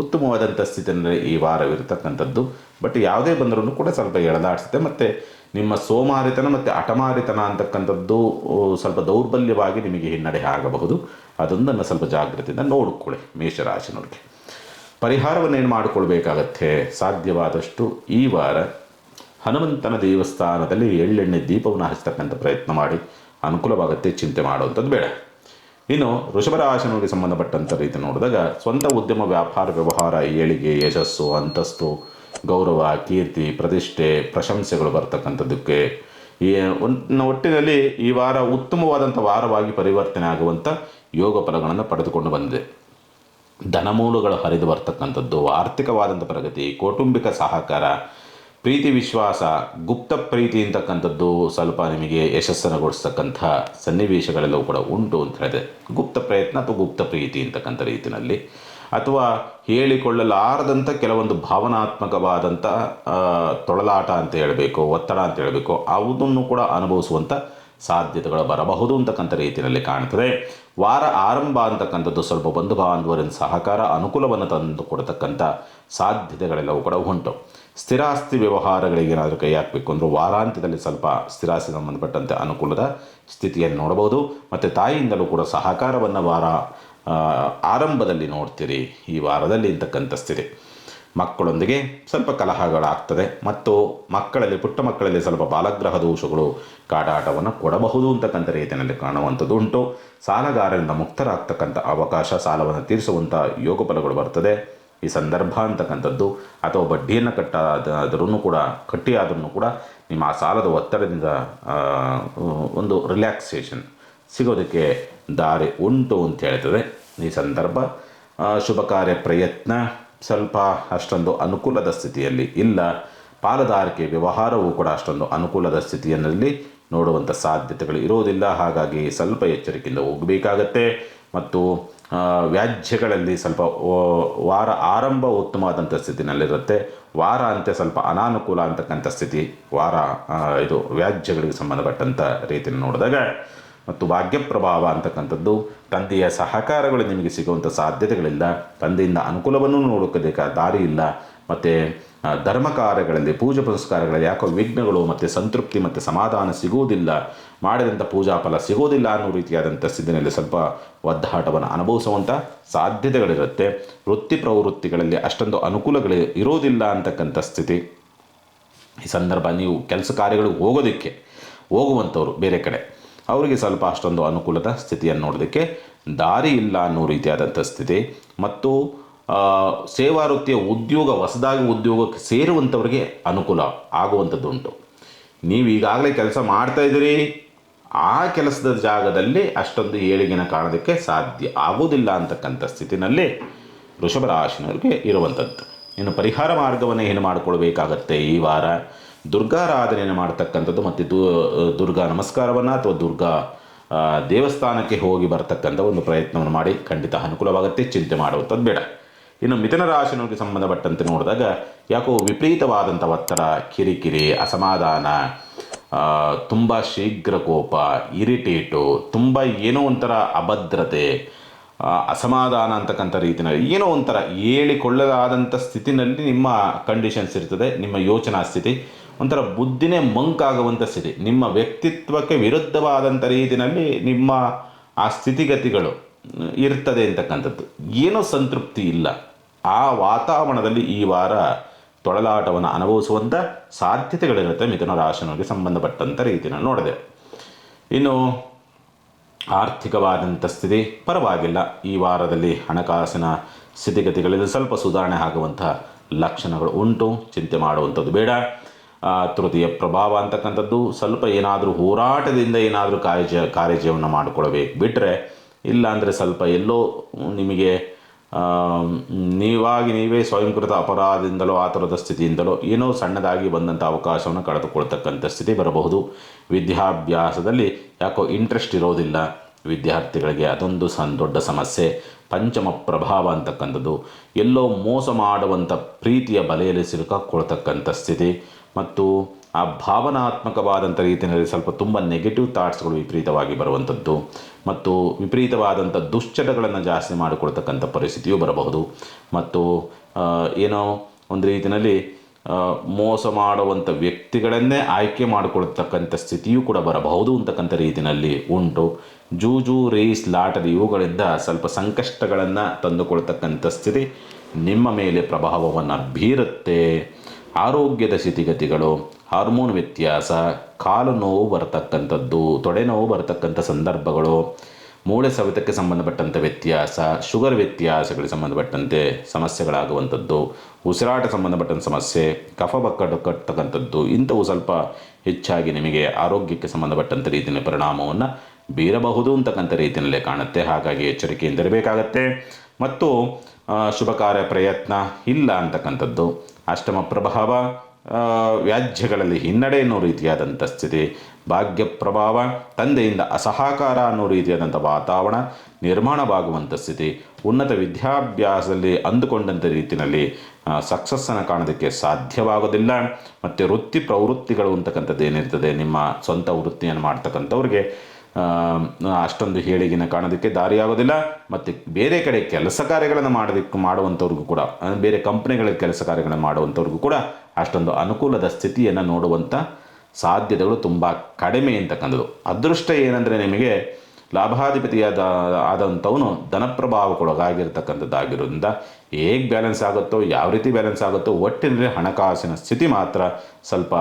ಉತ್ತಮವಾದಂಥ ಸ್ಥಿತಿಯಲ್ಲಿ ಈ ವಾರವಿರತಕ್ಕಂಥದ್ದು. ಬಟ್ ಯಾವುದೇ ಬಂದರೂ ಕೂಡ ಸ್ವಲ್ಪ ಎಳೆದಾಡಿಸುತ್ತೆ. ಮತ್ತು ನಿಮ್ಮ ಸೋಮಾರಿತನ ಮತ್ತು ಹಠಮಾರಿತನ ಅಂತಕ್ಕಂಥದ್ದು ಸ್ವಲ್ಪ ದೌರ್ಬಲ್ಯವಾಗಿ ನಿಮಗೆ ಹಿನ್ನಡೆ ಆಗಬಹುದು. ಅದೊಂದನ್ನು ಸ್ವಲ್ಪ ಜಾಗೃತಿಯಿಂದ ನೋಡಿಕೊಳ್ಳಿ. ಮೇಷರಾಶಿನವ್ರಿಗೆ ಪರಿಹಾರವನ್ನು ಏನು ಮಾಡಿಕೊಳ್ಬೇಕಾಗತ್ತೆ? ಸಾಧ್ಯವಾದಷ್ಟು ಈ ವಾರ ಹನುಮಂತನ ದೇವಸ್ಥಾನದಲ್ಲಿ ಎಳ್ಳೆಣ್ಣೆ ದೀಪವನ್ನು ಹಚ್ಚತಕ್ಕಂಥ ಪ್ರಯತ್ನ ಮಾಡಿ, ಅನುಕೂಲವಾಗುತ್ತೆ. ಚಿಂತೆ ಮಾಡುವಂಥದ್ದು ಬೇಡ. ಇನ್ನು ವೃಷಭರಾಶಿನವರಿಗೆ ಸಂಬಂಧಪಟ್ಟಂಥ ರೀತಿ ನೋಡಿದಾಗ ಸ್ವಂತ ಉದ್ಯಮ, ವ್ಯಾಪಾರ, ವ್ಯವಹಾರ, ಏಳಿಗೆ, ಯಶಸ್ಸು, ಅಂತಸ್ತು, ಗೌರವ, ಕೀರ್ತಿ, ಪ್ರತಿಷ್ಠೆ, ಪ್ರಶಂಸೆಗಳು ಬರ್ತಕ್ಕಂಥದ್ದಕ್ಕೆ ಒಟ್ಟಿನಲ್ಲಿ ಈ ವಾರ ಉತ್ತಮವಾದಂಥ ವಾರವಾಗಿ ಪರಿವರ್ತನೆ ಆಗುವಂಥ ಯೋಗ ಫಲಗಳನ್ನು ಪಡೆದುಕೊಂಡು ಬಂದಿದೆ. ಧನಮೂಲಗಳು ಹರಿದು ಬರ್ತಕ್ಕಂಥದ್ದು, ಆರ್ಥಿಕವಾದಂಥ ಪ್ರಗತಿ, ಕೌಟುಂಬಿಕ ಸಹಕಾರ, ಪ್ರೀತಿ ವಿಶ್ವಾಸ, ಗುಪ್ತ ಪ್ರೀತಿ ಅಂತಕ್ಕಂಥದ್ದು ಸ್ವಲ್ಪ ನಿಮಗೆ ಯಶಸ್ಸನ್ನುಗೊಳಿಸ್ತಕ್ಕಂಥ ಸನ್ನಿವೇಶಗಳೆಲ್ಲವೂ ಕೂಡ ಉಂಟು ಅಂತ ಹೇಳಿದೆ. ಗುಪ್ತ ಪ್ರಯತ್ನ ಅಥವಾ ಗುಪ್ತ ಪ್ರೀತಿ ಅಂತಕ್ಕಂಥ ರೀತಿಯಲ್ಲಿ, ಅಥವಾ ಹೇಳಿಕೊಳ್ಳಲಾರದಂಥ ಕೆಲವೊಂದು ಭಾವನಾತ್ಮಕವಾದಂಥ ತೊಳಲಾಟ ಅಂತ ಹೇಳಬೇಕು, ಒತ್ತಡ ಅಂತ ಹೇಳಬೇಕು, ಅದನ್ನು ಕೂಡ ಅನುಭವಿಸುವಂಥ ಸಾಧ್ಯತೆಗಳು ಬರಬಹುದು ಅಂತಕ್ಕಂಥ ರೀತಿಯಲ್ಲಿ ಕಾಣ್ತದೆ. ವಾರ ಆರಂಭ ಅಂತಕ್ಕಂಥದ್ದು ಸ್ವಲ್ಪ ಬಂಧು ಬಾಂಧವರಿಂದ ಸಹಕಾರ, ಅನುಕೂಲವನ್ನು ತಂದು ಕೊಡತಕ್ಕಂಥ ಸಾಧ್ಯತೆಗಳೆಲ್ಲವೂ ಕೂಡ ಉಂಟು. ಸ್ಥಿರಾಸ್ತಿ ವ್ಯವಹಾರಗಳಿಗೆ ಏನಾದರೂ ಕೈ ಹಾಕಬೇಕು ಅಂದರೆ ವಾರಾಂತ್ಯದಲ್ಲಿ ಸ್ವಲ್ಪ ಸ್ಥಿರಾಸ್ತಿ ಸಂಬಂಧಪಟ್ಟಂತೆ ಅನುಕೂಲದ ಸ್ಥಿತಿಯನ್ನು ನೋಡಬಹುದು. ಮತ್ತು ತಾಯಿಯಿಂದಲೂ ಕೂಡ ಸಹಕಾರವನ್ನು ವಾರ ಆರಂಭದಲ್ಲಿ ನೋಡ್ತೀರಿ ಈ ವಾರದಲ್ಲಿ ಅಂತಕ್ಕಂಥ ಸ್ಥಿತಿ. ಮಕ್ಕಳೊಂದಿಗೆ ಸ್ವಲ್ಪ ಕಲಹಗಳಾಗ್ತದೆ. ಮತ್ತು ಮಕ್ಕಳಲ್ಲಿ, ಪುಟ್ಟ ಮಕ್ಕಳಲ್ಲಿ ಸ್ವಲ್ಪ ಬಾಲಗ್ರಹ ದೋಷಗಳು ಕಾಡಾಟವನ್ನು ಕೊಡಬಹುದು ಅಂತಕ್ಕಂಥ ರೀತಿಯಲ್ಲಿ ಕಾಣುವಂಥದ್ದು ಉಂಟು. ಸಾಲಗಾರರಿಂದ ಮುಕ್ತರಾಗ್ತಕ್ಕಂಥ ಅವಕಾಶ, ಸಾಲವನ್ನು ತೀರಿಸುವಂಥ ಯೋಗ ಫಲಗಳು ಬರ್ತದೆ ಈ ಸಂದರ್ಭ ಅಂತಕ್ಕಂಥದ್ದು. ಅಥವಾ ಬಡ್ಡಿಯನ್ನು ಕಟ್ಟಿಯಾದ್ರೂ ಕೂಡ ನಿಮ್ಮ ಆ ಸಾಲದ ಒತ್ತಡದಿಂದ ಒಂದು ರಿಲ್ಯಾಕ್ಸೇಷನ್ ಸಿಗೋದಕ್ಕೆ ದಾರಿ ಉಂಟು ಅಂತ ಹೇಳ್ತದೆ ಈ ಸಂದರ್ಭ. ಶುಭ ಕಾರ್ಯ ಪ್ರಯತ್ನ ಸ್ವಲ್ಪ ಅಷ್ಟೊಂದು ಅನುಕೂಲದ ಸ್ಥಿತಿಯಲ್ಲಿ ಇಲ್ಲ. ಪಾಲುದಾರಿಕೆ ವ್ಯವಹಾರವೂ ಕೂಡ ಅಷ್ಟೊಂದು ಅನುಕೂಲದ ಸ್ಥಿತಿಯಲ್ಲಿ ನೋಡುವಂಥ ಸಾಧ್ಯತೆಗಳು ಇರೋದಿಲ್ಲ. ಹಾಗಾಗಿ ಸ್ವಲ್ಪ ಎಚ್ಚರಿಕೆಯಿಂದ ಹೋಗಬೇಕಾಗತ್ತೆ. ಮತ್ತು ವ್ಯಾಜ್ಯಗಳಲ್ಲಿ ಸ್ವಲ್ಪ ವಾರ ಆರಂಭ ಉತ್ತಮವಾದಂಥ ಸ್ಥಿತಿನಲ್ಲಿರುತ್ತೆ. ವಾರ ಅಂತ್ಯ ಸ್ವಲ್ಪ ಅನಾನುಕೂಲ ಅಂತಕ್ಕಂಥ ಸ್ಥಿತಿ ಇದು ವ್ಯಾಜ್ಯಗಳಿಗೆ ಸಂಬಂಧಪಟ್ಟಂಥ ರೀತಿಯನ್ನು ನೋಡಿದಾಗ. ಮತ್ತು ಭಾಗ್ಯ ಪ್ರಭಾವ ಅಂತಕ್ಕಂಥದ್ದು, ತಂದೆಯ ಸಹಕಾರಗಳು ನಿಮಗೆ ಸಿಗುವಂಥ ಸಾಧ್ಯತೆಗಳಿಲ್ಲ. ತಂದೆಯಿಂದ ಅನುಕೂಲವನ್ನು ನೋಡೋದಕ್ಕೆ ದಾರಿ ಇಲ್ಲ. ಮತ್ತು ಧರ್ಮ ಕಾರ್ಯಗಳಲ್ಲಿ, ಪೂಜೆ ಪುನಸ್ಕಾರಗಳಲ್ಲಿ ಯಾಕೋ ವಿಘ್ನಗಳು ಮತ್ತು ಸಂತೃಪ್ತಿ ಮತ್ತು ಸಮಾಧಾನ ಸಿಗುವುದಿಲ್ಲ, ಮಾಡಿದಂಥ ಪೂಜಾ ಫಲ ಸಿಗೋದಿಲ್ಲ ಅನ್ನೋ ರೀತಿಯಾದಂಥ ಸ್ಥಿತಿಯಲ್ಲಿ ಸ್ವಲ್ಪ ಒದ್ದಾಟವನ್ನು ಅನುಭವಿಸುವಂಥ ಸಾಧ್ಯತೆಗಳಿರುತ್ತೆ. ವೃತ್ತಿ ಪ್ರವೃತ್ತಿಗಳಲ್ಲಿ ಅಷ್ಟೊಂದು ಅನುಕೂಲಗಳು ಇರೋದಿಲ್ಲ ಅಂತಕ್ಕಂಥ ಸ್ಥಿತಿ ಈ ಸಂದರ್ಭ. ನೀವು ಕೆಲಸ ಕಾರ್ಯಗಳಿಗೆ ಹೋಗುವಂಥವ್ರು ಬೇರೆ ಕಡೆ, ಅವರಿಗೆ ಸ್ವಲ್ಪ ಅಷ್ಟೊಂದು ಅನುಕೂಲದ ಸ್ಥಿತಿಯನ್ನು ನೋಡೋದಕ್ಕೆ ದಾರಿ ಇಲ್ಲ ಅನ್ನೋ ರೀತಿಯಾದಂಥ ಸ್ಥಿತಿ. ಮತ್ತು ಸೇವಾ ವೃತ್ತಿಯ ಹೊಸದಾಗಿ ಉದ್ಯೋಗಕ್ಕೆ ಸೇರುವಂಥವ್ರಿಗೆ ಅನುಕೂಲ ಆಗುವಂಥದ್ದು ಉಂಟು. ನೀವು ಈಗಾಗಲೇ ಕೆಲಸ ಮಾಡ್ತಾಯಿದ್ದೀರಿ, ಆ ಕೆಲಸದ ಜಾಗದಲ್ಲಿ ಅಷ್ಟೊಂದು ಏಳಿಗೆನ ಕಾಣೋದಕ್ಕೆ ಸಾಧ್ಯ ಆಗೋದಿಲ್ಲ ಅಂತಕ್ಕಂಥ ಸ್ಥಿತಿನಲ್ಲಿ ವೃಷಭ ರಾಶಿನವರಿಗೆ ಇರುವಂಥದ್ದು. ಇನ್ನು ಪರಿಹಾರ ಮಾರ್ಗವನ್ನು ಏನು ಮಾಡಿಕೊಳ್ಬೇಕಾಗತ್ತೆ ಈ ವಾರ? ದುರ್ಗಾರಾಧನೆಯನ್ನು ಮಾಡ್ತಕ್ಕಂಥದ್ದು ಮತ್ತು ದುರ್ಗಾ ನಮಸ್ಕಾರವನ್ನು ಅಥವಾ ದುರ್ಗಾ ದೇವಸ್ಥಾನಕ್ಕೆ ಹೋಗಿ ಬರ್ತಕ್ಕಂಥ ಒಂದು ಪ್ರಯತ್ನವನ್ನು ಮಾಡಿ, ಖಂಡಿತ ಅನುಕೂಲವಾಗುತ್ತೆ. ಚಿಂತೆ ಮಾಡುವಂಥದ್ದು ಬೇಡ. ಇನ್ನು ಮಿಥುನ ರಾಶಿನವರಿಗೆ ಸಂಬಂಧಪಟ್ಟಂತೆ ನೋಡಿದಾಗ ಯಾಕೋ ವಿಪರೀತವಾದಂಥ ಒತ್ತಡ, ಕಿರಿಕಿರಿ, ಅಸಮಾಧಾನ, ತುಂಬ ಶೀಘ್ರ ಕೋಪ, ಇರಿಟೇಟು, ತುಂಬ ಏನೋ ಒಂಥರ ಅಭದ್ರತೆ, ಅಸಮಾಧಾನ ಅಂತಕ್ಕಂಥ ರೀತಿಯಲ್ಲಿ ಏನೋ ಒಂಥರ ಹೇಳಿಕೊಳ್ಳಲಾದಂಥ ಸ್ಥಿತಿನಲ್ಲಿ ನಿಮ್ಮ ಕಂಡೀಷನ್ಸ್ ಇರ್ತದೆ. ನಿಮ್ಮ ಯೋಚನಾ ಸ್ಥಿತಿ ಒಂಥರ ಬುದ್ಧಿನೇ ಮಂಕಾಗುವಂಥ ಸ್ಥಿತಿ, ನಿಮ್ಮ ವ್ಯಕ್ತಿತ್ವಕ್ಕೆ ವಿರುದ್ಧವಾದಂಥ ರೀತಿಯಲ್ಲಿ ನಿಮ್ಮ ಆ ಸ್ಥಿತಿಗತಿಗಳು ಇರ್ತದೆ ಅಂತಕ್ಕಂಥದ್ದು. ಏನೋ ಸಂತೃಪ್ತಿ ಇಲ್ಲ. ಆ ವಾತಾವರಣದಲ್ಲಿ ಈ ವಾರ ತೊಳಲಾಟವನ್ನು ಅನುಭವಿಸುವಂಥ ಸಾಧ್ಯತೆಗಳಿರುತ್ತೆ ಮಿಥುನ ರಾಶಿಯವರಿಗೆ ಸಂಬಂಧಪಟ್ಟಂಥ ರೀತಿಯಲ್ಲಿ ನೋಡಿದೆ. ಇನ್ನು ಆರ್ಥಿಕವಾದಂಥ ಸ್ಥಿತಿ ಪರವಾಗಿಲ್ಲ. ಈ ವಾರದಲ್ಲಿ ಹಣಕಾಸಿನ ಸ್ಥಿತಿಗತಿಗಳಲ್ಲಿ ಸ್ವಲ್ಪ ಸುಧಾರಣೆ ಆಗುವಂಥ ಲಕ್ಷಣಗಳು ಉಂಟು, ಚಿಂತೆ ಮಾಡುವಂಥದ್ದು ಬೇಡ. ತೃತೀಯ ಪ್ರಭಾವ ಅಂತಕ್ಕಂಥದ್ದು ಸ್ವಲ್ಪ ಏನಾದರೂ ಹೋರಾಟದಿಂದ ಏನಾದರೂ ಕಾರ್ಯಜೀವನ ಮಾಡಿಕೊಳ್ಬೇಕು ಬಿಟ್ಟರೆ, ಇಲ್ಲಾಂದರೆ ಸ್ವಲ್ಪ ಎಲ್ಲೋ ನಿಮಗೆ ನೀವೇ ಸ್ವಯಂಕೃತ ಅಪರಾಧದಿಂದಲೋ ಆ ಥರದ ಸ್ಥಿತಿಯಿಂದಲೋ ಏನೋ ಸಣ್ಣದಾಗಿ ಬಂದಂಥ ಅವಕಾಶವನ್ನು ಕಳೆದುಕೊಳ್ತಕ್ಕಂಥ ಸ್ಥಿತಿ ಬರಬಹುದು. ವಿದ್ಯಾಭ್ಯಾಸದಲ್ಲಿ ಯಾಕೋ ಇಂಟ್ರೆಸ್ಟ್ ಇರೋದಿಲ್ಲ ವಿದ್ಯಾರ್ಥಿಗಳಿಗೆ, ಅದೊಂದು ದೊಡ್ಡ ಸಮಸ್ಯೆ. ಪಂಚಮ ಪ್ರಭಾವ ಅಂತಕ್ಕಂಥದ್ದು ಎಲ್ಲೋ ಮೋಸ ಮಾಡುವಂಥ ಪ್ರೀತಿಯ ಬಲೆಯಲ್ಲಿ ಸಿಲುಕಾಕೊಳ್ತಕ್ಕಂಥ ಸ್ಥಿತಿ ಮತ್ತು ಆ ಭಾವನಾತ್ಮಕವಾದಂಥ ರೀತಿಯಲ್ಲಿ ಸ್ವಲ್ಪ ತುಂಬ ನೆಗೆಟಿವ್ ಥಾಟ್ಸ್ಗಳು ವಿಪರೀತವಾಗಿ ಬರುವಂಥದ್ದು ಮತ್ತು ವಿಪರೀತವಾದಂಥ ದುಶ್ಚಟಗಳನ್ನು ಜಾಸ್ತಿ ಮಾಡಿಕೊಳ್ತಕ್ಕಂಥ ಪರಿಸ್ಥಿತಿಯೂ ಬರಬಹುದು. ಮತ್ತು ಏನೋ ಒಂದು ರೀತಿಯಲ್ಲಿ ಮೋಸ ಮಾಡುವಂಥ ವ್ಯಕ್ತಿಗಳನ್ನೇ ಆಯ್ಕೆ ಮಾಡಿಕೊಳ್ತಕ್ಕಂಥ ಸ್ಥಿತಿಯೂ ಕೂಡ ಬರಬಹುದು ಅಂತಕ್ಕಂಥ ರೀತಿಯಲ್ಲಿ ಉಂಟು. ಜೂಜು, ರೇಸ್, ಲಾಟರಿ ಇವುಗಳಿಂದ ಸ್ವಲ್ಪ ಸಂಕಷ್ಟಗಳನ್ನು ತಂದುಕೊಳ್ತಕ್ಕಂಥ ಸ್ಥಿತಿ ನಿಮ್ಮ ಮೇಲೆ ಪ್ರಭಾವವನ್ನು ಬೀರುತ್ತೆ. ಆರೋಗ್ಯದ ಸ್ಥಿತಿಗತಿಗಳು, ಹಾರ್ಮೋನ್ ವ್ಯತ್ಯಾಸ, ಕಾಲು ನೋವು ಬರತಕ್ಕಂಥದ್ದು, ತೊಡೆ ನೋವು ಬರತಕ್ಕಂಥ ಸಂದರ್ಭಗಳು, ಮೂಳೆ ಸವೆತಕ್ಕೆ ಸಂಬಂಧಪಟ್ಟಂಥ ವ್ಯತ್ಯಾಸ, ಶುಗರ್ ವ್ಯತ್ಯಾಸಗಳಿಗೆ ಸಂಬಂಧಪಟ್ಟಂತೆ ಸಮಸ್ಯೆಗಳಾಗುವಂಥದ್ದು, ಉಸಿರಾಟ ಸಂಬಂಧಪಟ್ಟಂಥ ಸಮಸ್ಯೆ, ಕಫ ಕಟ್ಟತಕ್ಕಂಥದ್ದು ಇಂಥವು ಸ್ವಲ್ಪ ಹೆಚ್ಚಾಗಿ ನಿಮಗೆ ಆರೋಗ್ಯಕ್ಕೆ ಸಂಬಂಧಪಟ್ಟಂಥ ರೀತಿಯ ಪರಿಣಾಮವನ್ನು ಬೀರಬಹುದು ಅಂತಕ್ಕಂಥ ರೀತಿಯಲ್ಲೇ ಕಾಣುತ್ತೆ. ಹಾಗಾಗಿ ಎಚ್ಚರಿಕೆಯಿಂದಿರಬೇಕಾಗತ್ತೆ. ಮತ್ತು ಶುಭ ಕಾರ್ಯ ಪ್ರಯತ್ನ ಇಲ್ಲ ಅಂತಕ್ಕಂಥದ್ದು. ಅಷ್ಟಮ ಪ್ರಭಾವ, ವ್ಯಾಜ್ಯಗಳಲ್ಲಿ ಹಿನ್ನಡೆ ಅನ್ನೋ ರೀತಿಯಾದಂಥ ಸ್ಥಿತಿ. ಭಾಗ್ಯ ಪ್ರಭಾವ, ತಂದೆಯಿಂದ ಅಸಹಕಾರ ಅನ್ನೋ ರೀತಿಯಾದಂಥ ವಾತಾವರಣ ನಿರ್ಮಾಣವಾಗುವಂಥ ಸ್ಥಿತಿ. ಉನ್ನತ ವಿದ್ಯಾಭ್ಯಾಸದಲ್ಲಿ ಅಂದುಕೊಂಡಂಥ ರೀತಿಯಲ್ಲಿ ಸಕ್ಸಸ್ಸನ್ನು ಕಾಣೋದಕ್ಕೆ ಸಾಧ್ಯವಾಗೋದಿಲ್ಲ. ಮತ್ತು ವೃತ್ತಿ ಪ್ರವೃತ್ತಿಗಳು ಅಂತಕ್ಕಂಥದ್ದು ಏನಿರ್ತದೆ, ನಿಮ್ಮ ಸ್ವಂತ ವೃತ್ತಿಯನ್ನು ಮಾಡ್ತಕ್ಕಂಥವ್ರಿಗೆ ಅಷ್ಟೊಂದು ಹೇಳಿಗಿನ ಕಾಣೋದಕ್ಕೆ ದಾರಿಯಾಗೋದಿಲ್ಲ. ಮತ್ತು ಬೇರೆ ಕಡೆ ಕೆಲಸ ಕಾರ್ಯಗಳನ್ನು ಮಾಡುವಂಥವ್ರಿಗೂ ಕೂಡ, ಬೇರೆ ಕಂಪ್ನಿಗಳ ಕೆಲಸ ಕಾರ್ಯಗಳನ್ನು ಮಾಡುವಂಥವ್ರಿಗೂ ಕೂಡ ಅಷ್ಟೊಂದು ಅನುಕೂಲದ ಸ್ಥಿತಿಯನ್ನು ನೋಡುವಂಥ ಸಾಧ್ಯತೆಗಳು ತುಂಬ ಕಡಿಮೆ ಅಂತಕ್ಕಂಥದ್ದು. ಅದೃಷ್ಟ ಏನಂದರೆ ನಿಮಗೆ ಆದಂಥವನು ಧನಪ್ರಭಾವಕ್ಕೊಳಗಾಗಿರ್ತಕ್ಕಂಥದ್ದಾಗಿರೋದ್ರಿಂದ ಹೇಗೆ ಬ್ಯಾಲೆನ್ಸ್ ಆಗುತ್ತೋ, ಯಾವ ರೀತಿ ಬ್ಯಾಲೆನ್ಸ್ ಆಗುತ್ತೋ, ಒಟ್ಟಿನಲ್ಲಿ ಹಣಕಾಸಿನ ಸ್ಥಿತಿ ಮಾತ್ರ ಸ್ವಲ್ಪ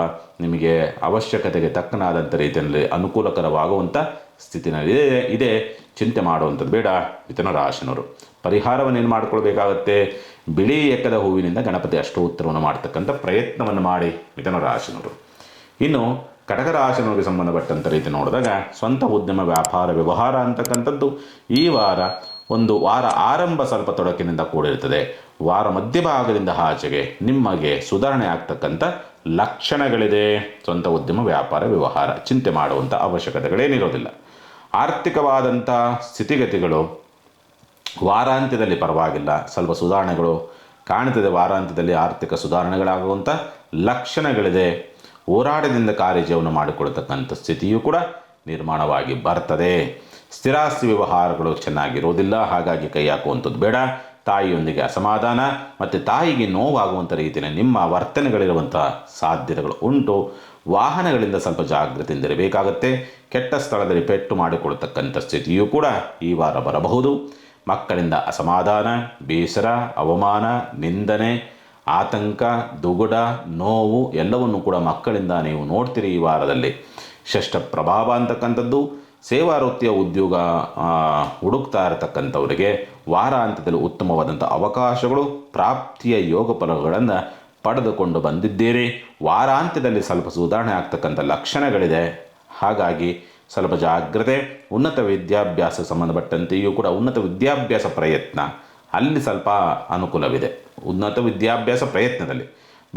ನಿಮಗೆ ಅವಶ್ಯಕತೆಗೆ ತಕ್ಕನಾದಂಥ ರೀತಿಯಲ್ಲಿ ಅನುಕೂಲಕರವಾಗುವಂಥ ಸ್ಥಿತಿನಲ್ಲಿ ಇದೆ. ಚಿಂತೆ ಮಾಡುವಂಥದ್ದು ಬೇಡ ಮಿಥುನ ರಾಶಿನವರು. ಪರಿಹಾರವನ್ನು ಏನು ಮಾಡ್ಕೊಳ್ಬೇಕಾಗತ್ತೆ, ಬಿಳಿ ಎಕ್ಕದ ಹೂವಿನಿಂದ ಗಣಪತಿ ಅಷ್ಟೋತ್ತರವನ್ನು ಮಾಡ್ತಕ್ಕಂಥ ಪ್ರಯತ್ನವನ್ನು ಮಾಡಿ ಮಿಥುನ ರಾಶಿನವರು. ಇನ್ನು ಕಟಕ ರಾಶಿನವರಿಗೆ ಸಂಬಂಧಪಟ್ಟಂಥ ರೀತಿ ನೋಡಿದಾಗ ಸ್ವಂತ ಉದ್ಯಮ, ವ್ಯಾಪಾರ, ವ್ಯವಹಾರ ಅಂತಕ್ಕಂಥದ್ದು ಈ ವಾರ ಒಂದು ವಾರ ಆರಂಭ ಸ್ವಲ್ಪ ತೊಡಕಿನಿಂದ ಕೂಡಿರ್ತದೆ. ವಾರ ಮಧ್ಯಭಾಗದಿಂದ ಆಚೆಗೆ ನಿಮಗೆ ಸುಧಾರಣೆ ಆಗ್ತಕ್ಕಂಥ ಲಕ್ಷಣಗಳಿದೆ. ಸ್ವಂತ ಉದ್ಯಮ, ವ್ಯಾಪಾರ, ವ್ಯವಹಾರ ಚಿಂತೆ ಮಾಡುವಂಥ ಅವಶ್ಯಕತೆಗಳೇನಿರೋದಿಲ್ಲ. ಆರ್ಥಿಕವಾದಂಥ ಸ್ಥಿತಿಗತಿಗಳು ವಾರಾಂತ್ಯದಲ್ಲಿ ಪರವಾಗಿಲ್ಲ, ಸ್ವಲ್ಪ ಸುಧಾರಣೆಗಳು ಕಾಣುತ್ತದೆ. ವಾರಾಂತ್ಯದಲ್ಲಿ ಆರ್ಥಿಕ ಸುಧಾರಣೆಗಳಾಗುವಂಥ ಲಕ್ಷಣಗಳಿದೆ. ಹೋರಾಟದಿಂದ ಕಾರ್ಯಜೀವನ ಮಾಡಿಕೊಳ್ತಕ್ಕಂಥ ಸ್ಥಿತಿಯೂ ಕೂಡ ನಿರ್ಮಾಣವಾಗಿ ಬರ್ತದೆ. ಸ್ಥಿರಾಸ್ತಿ ವ್ಯವಹಾರಗಳು ಚೆನ್ನಾಗಿರೋದಿಲ್ಲ, ಹಾಗಾಗಿ ಕೈ ಹಾಕುವಂಥದ್ದು ಬೇಡ. ತಾಯಿಯೊಂದಿಗೆ ಅಸಮಾಧಾನ ಮತ್ತು ತಾಯಿಗೆ ನೋವಾಗುವಂಥ ರೀತಿಯಲ್ಲಿ ನಿಮ್ಮ ವರ್ತನೆಗಳಿರುವಂಥ ಸಾಧ್ಯತೆಗಳು ಉಂಟು. ವಾಹನಗಳಿಂದ ಸ್ವಲ್ಪ ಜಾಗೃತಿಯಿಂದ ಇರಬೇಕಾಗತ್ತೆ. ಕೆಟ್ಟ ಸ್ಥಳದಲ್ಲಿ ಪೆಟ್ಟು ಮಾಡಿಕೊಳ್ತಕ್ಕಂಥ ಸ್ಥಿತಿಯೂ ಕೂಡ ಈ ವಾರ ಬರಬಹುದು. ಮಕ್ಕಳಿಂದ ಅಸಮಾಧಾನ, ಬೇಸರ, ಅವಮಾನ, ನಿಂದನೆ, ಆತಂಕ, ದುಗುಡ, ನೋವು ಎಲ್ಲವನ್ನು ಕೂಡ ಮಕ್ಕಳಿಂದ ನೀವು ನೋಡ್ತೀರಿ ಈ ವಾರದಲ್ಲಿ. ಷಷ್ಠ ಪ್ರಭಾವ ಅಂತಕ್ಕಂಥದ್ದು ಸೇವಾ ವೃತ್ತಿಯ ಉದ್ಯೋಗ ಹುಡುಕ್ತಾ ಇರತಕ್ಕಂಥವರಿಗೆ ವಾರಾಂತ್ಯದಲ್ಲಿ ಉತ್ತಮವಾದಂಥ ಅವಕಾಶಗಳು, ಪ್ರಾಪ್ತಿಯ ಯೋಗ ಫಲಗಳನ್ನು ಪಡೆದುಕೊಂಡು ಬಂದಿದ್ದೀರಿ. ವಾರಾಂತ್ಯದಲ್ಲಿ ಸ್ವಲ್ಪ ಸುಧಾರಣೆ ಆಗ್ತಕ್ಕಂಥ ಲಕ್ಷಣಗಳಿದೆ, ಹಾಗಾಗಿ ಸ್ವಲ್ಪ ಜಾಗ್ರತೆ. ಉನ್ನತ ವಿದ್ಯಾಭ್ಯಾಸ ಸಂಬಂಧಪಟ್ಟಂತೆಯೂ ಕೂಡ ಉನ್ನತ ವಿದ್ಯಾಭ್ಯಾಸ ಪ್ರಯತ್ನ ಅಲ್ಲಿ ಸ್ವಲ್ಪ ಅನುಕೂಲವಿದೆ, ಉನ್ನತ ವಿದ್ಯಾಭ್ಯಾಸ ಪ್ರಯತ್ನದಲ್ಲಿ.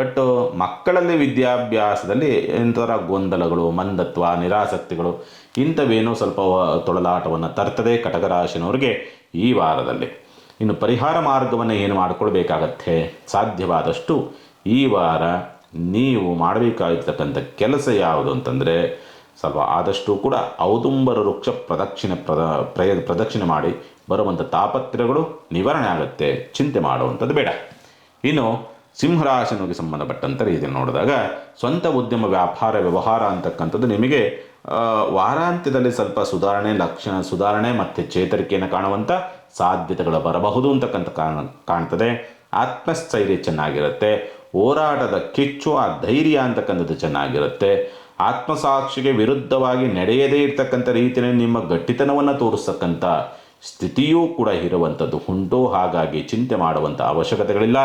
ಬಟ್ ಮಕ್ಕಳಲ್ಲಿ ವಿದ್ಯಾಭ್ಯಾಸದಲ್ಲಿ ಎಂಥರ ಗೊಂದಲಗಳು, ಮಂದತ್ವ, ನಿರಾಸಕ್ತಿಗಳು ಇಂಥವೇನೋ ಸ್ವಲ್ಪ ತೊಳಲಾಟವನ್ನು ತರ್ತದೆ ಕಟಕ ರಾಶಿನವರಿಗೆ ಈ ವಾರದಲ್ಲಿ. ಇನ್ನು ಪರಿಹಾರ ಮಾರ್ಗವನ್ನು ಏನು ಮಾಡಿಕೊಳ್ಬೇಕಾಗತ್ತೆ, ಸಾಧ್ಯವಾದಷ್ಟು ಈ ವಾರ ನೀವು ಮಾಡಬೇಕಾಗಿರ್ತಕ್ಕಂಥ ಕೆಲಸ ಯಾವುದು ಅಂತಂದರೆ ಸ್ವಲ್ಪ ಆದಷ್ಟು ಕೂಡ ಔದುಂಬರ ವೃಕ್ಷ ಪ್ರದಕ್ಷಿಣೆ ಮಾಡಿ ಬರುವಂಥ ತಾಪತ್ರಗಳು ನಿವಾರಣೆ ಆಗುತ್ತೆ. ಚಿಂತೆ ಮಾಡುವಂಥದ್ದು ಬೇಡ. ಇನ್ನು ಸಿಂಹರಾಶಿನಿಗೆ ಸಂಬಂಧಪಟ್ಟಂಥ ರೀತಿಯಲ್ಲಿ ನೋಡಿದಾಗ ಸ್ವಂತ ಉದ್ಯಮ ವ್ಯಾಪಾರ ವ್ಯವಹಾರ ಅಂತಕ್ಕಂಥದ್ದು ನಿಮಗೆ ವಾರಾಂತ್ಯದಲ್ಲಿ ಸ್ವಲ್ಪ ಸುಧಾರಣೆ ಮತ್ತು ಚೇತರಿಕೆಯನ್ನು ಕಾಣುವಂಥ ಸಾಧ್ಯತೆಗಳು ಬರಬಹುದು ಅಂತಕ್ಕಂಥ ಕಾಣ್ತದೆ. ಆತ್ಮಸ್ಥೈರ್ಯ ಚೆನ್ನಾಗಿರುತ್ತೆ. ಹೋರಾಟದ ಕಿಚ್ಚು ಆ ಧೈರ್ಯ ಅಂತಕ್ಕಂಥದ್ದು ಚೆನ್ನಾಗಿರುತ್ತೆ. ಆತ್ಮಸಾಕ್ಷಿಗೆ ವಿರುದ್ಧವಾಗಿ ನಡೆಯದೇ ಇರತಕ್ಕಂಥ ರೀತಿಯಲ್ಲಿ ನಿಮ್ಮ ಗಟ್ಟಿತನವನ್ನು ತೋರಿಸ್ತಕ್ಕಂಥ ಸ್ಥಿತಿಯೂ ಕೂಡ ಇರುವಂಥದ್ದು ಉಂಟು. ಹಾಗಾಗಿ ಚಿಂತೆ ಮಾಡುವಂಥ ಅವಶ್ಯಕತೆಗಳಿಲ್ಲ.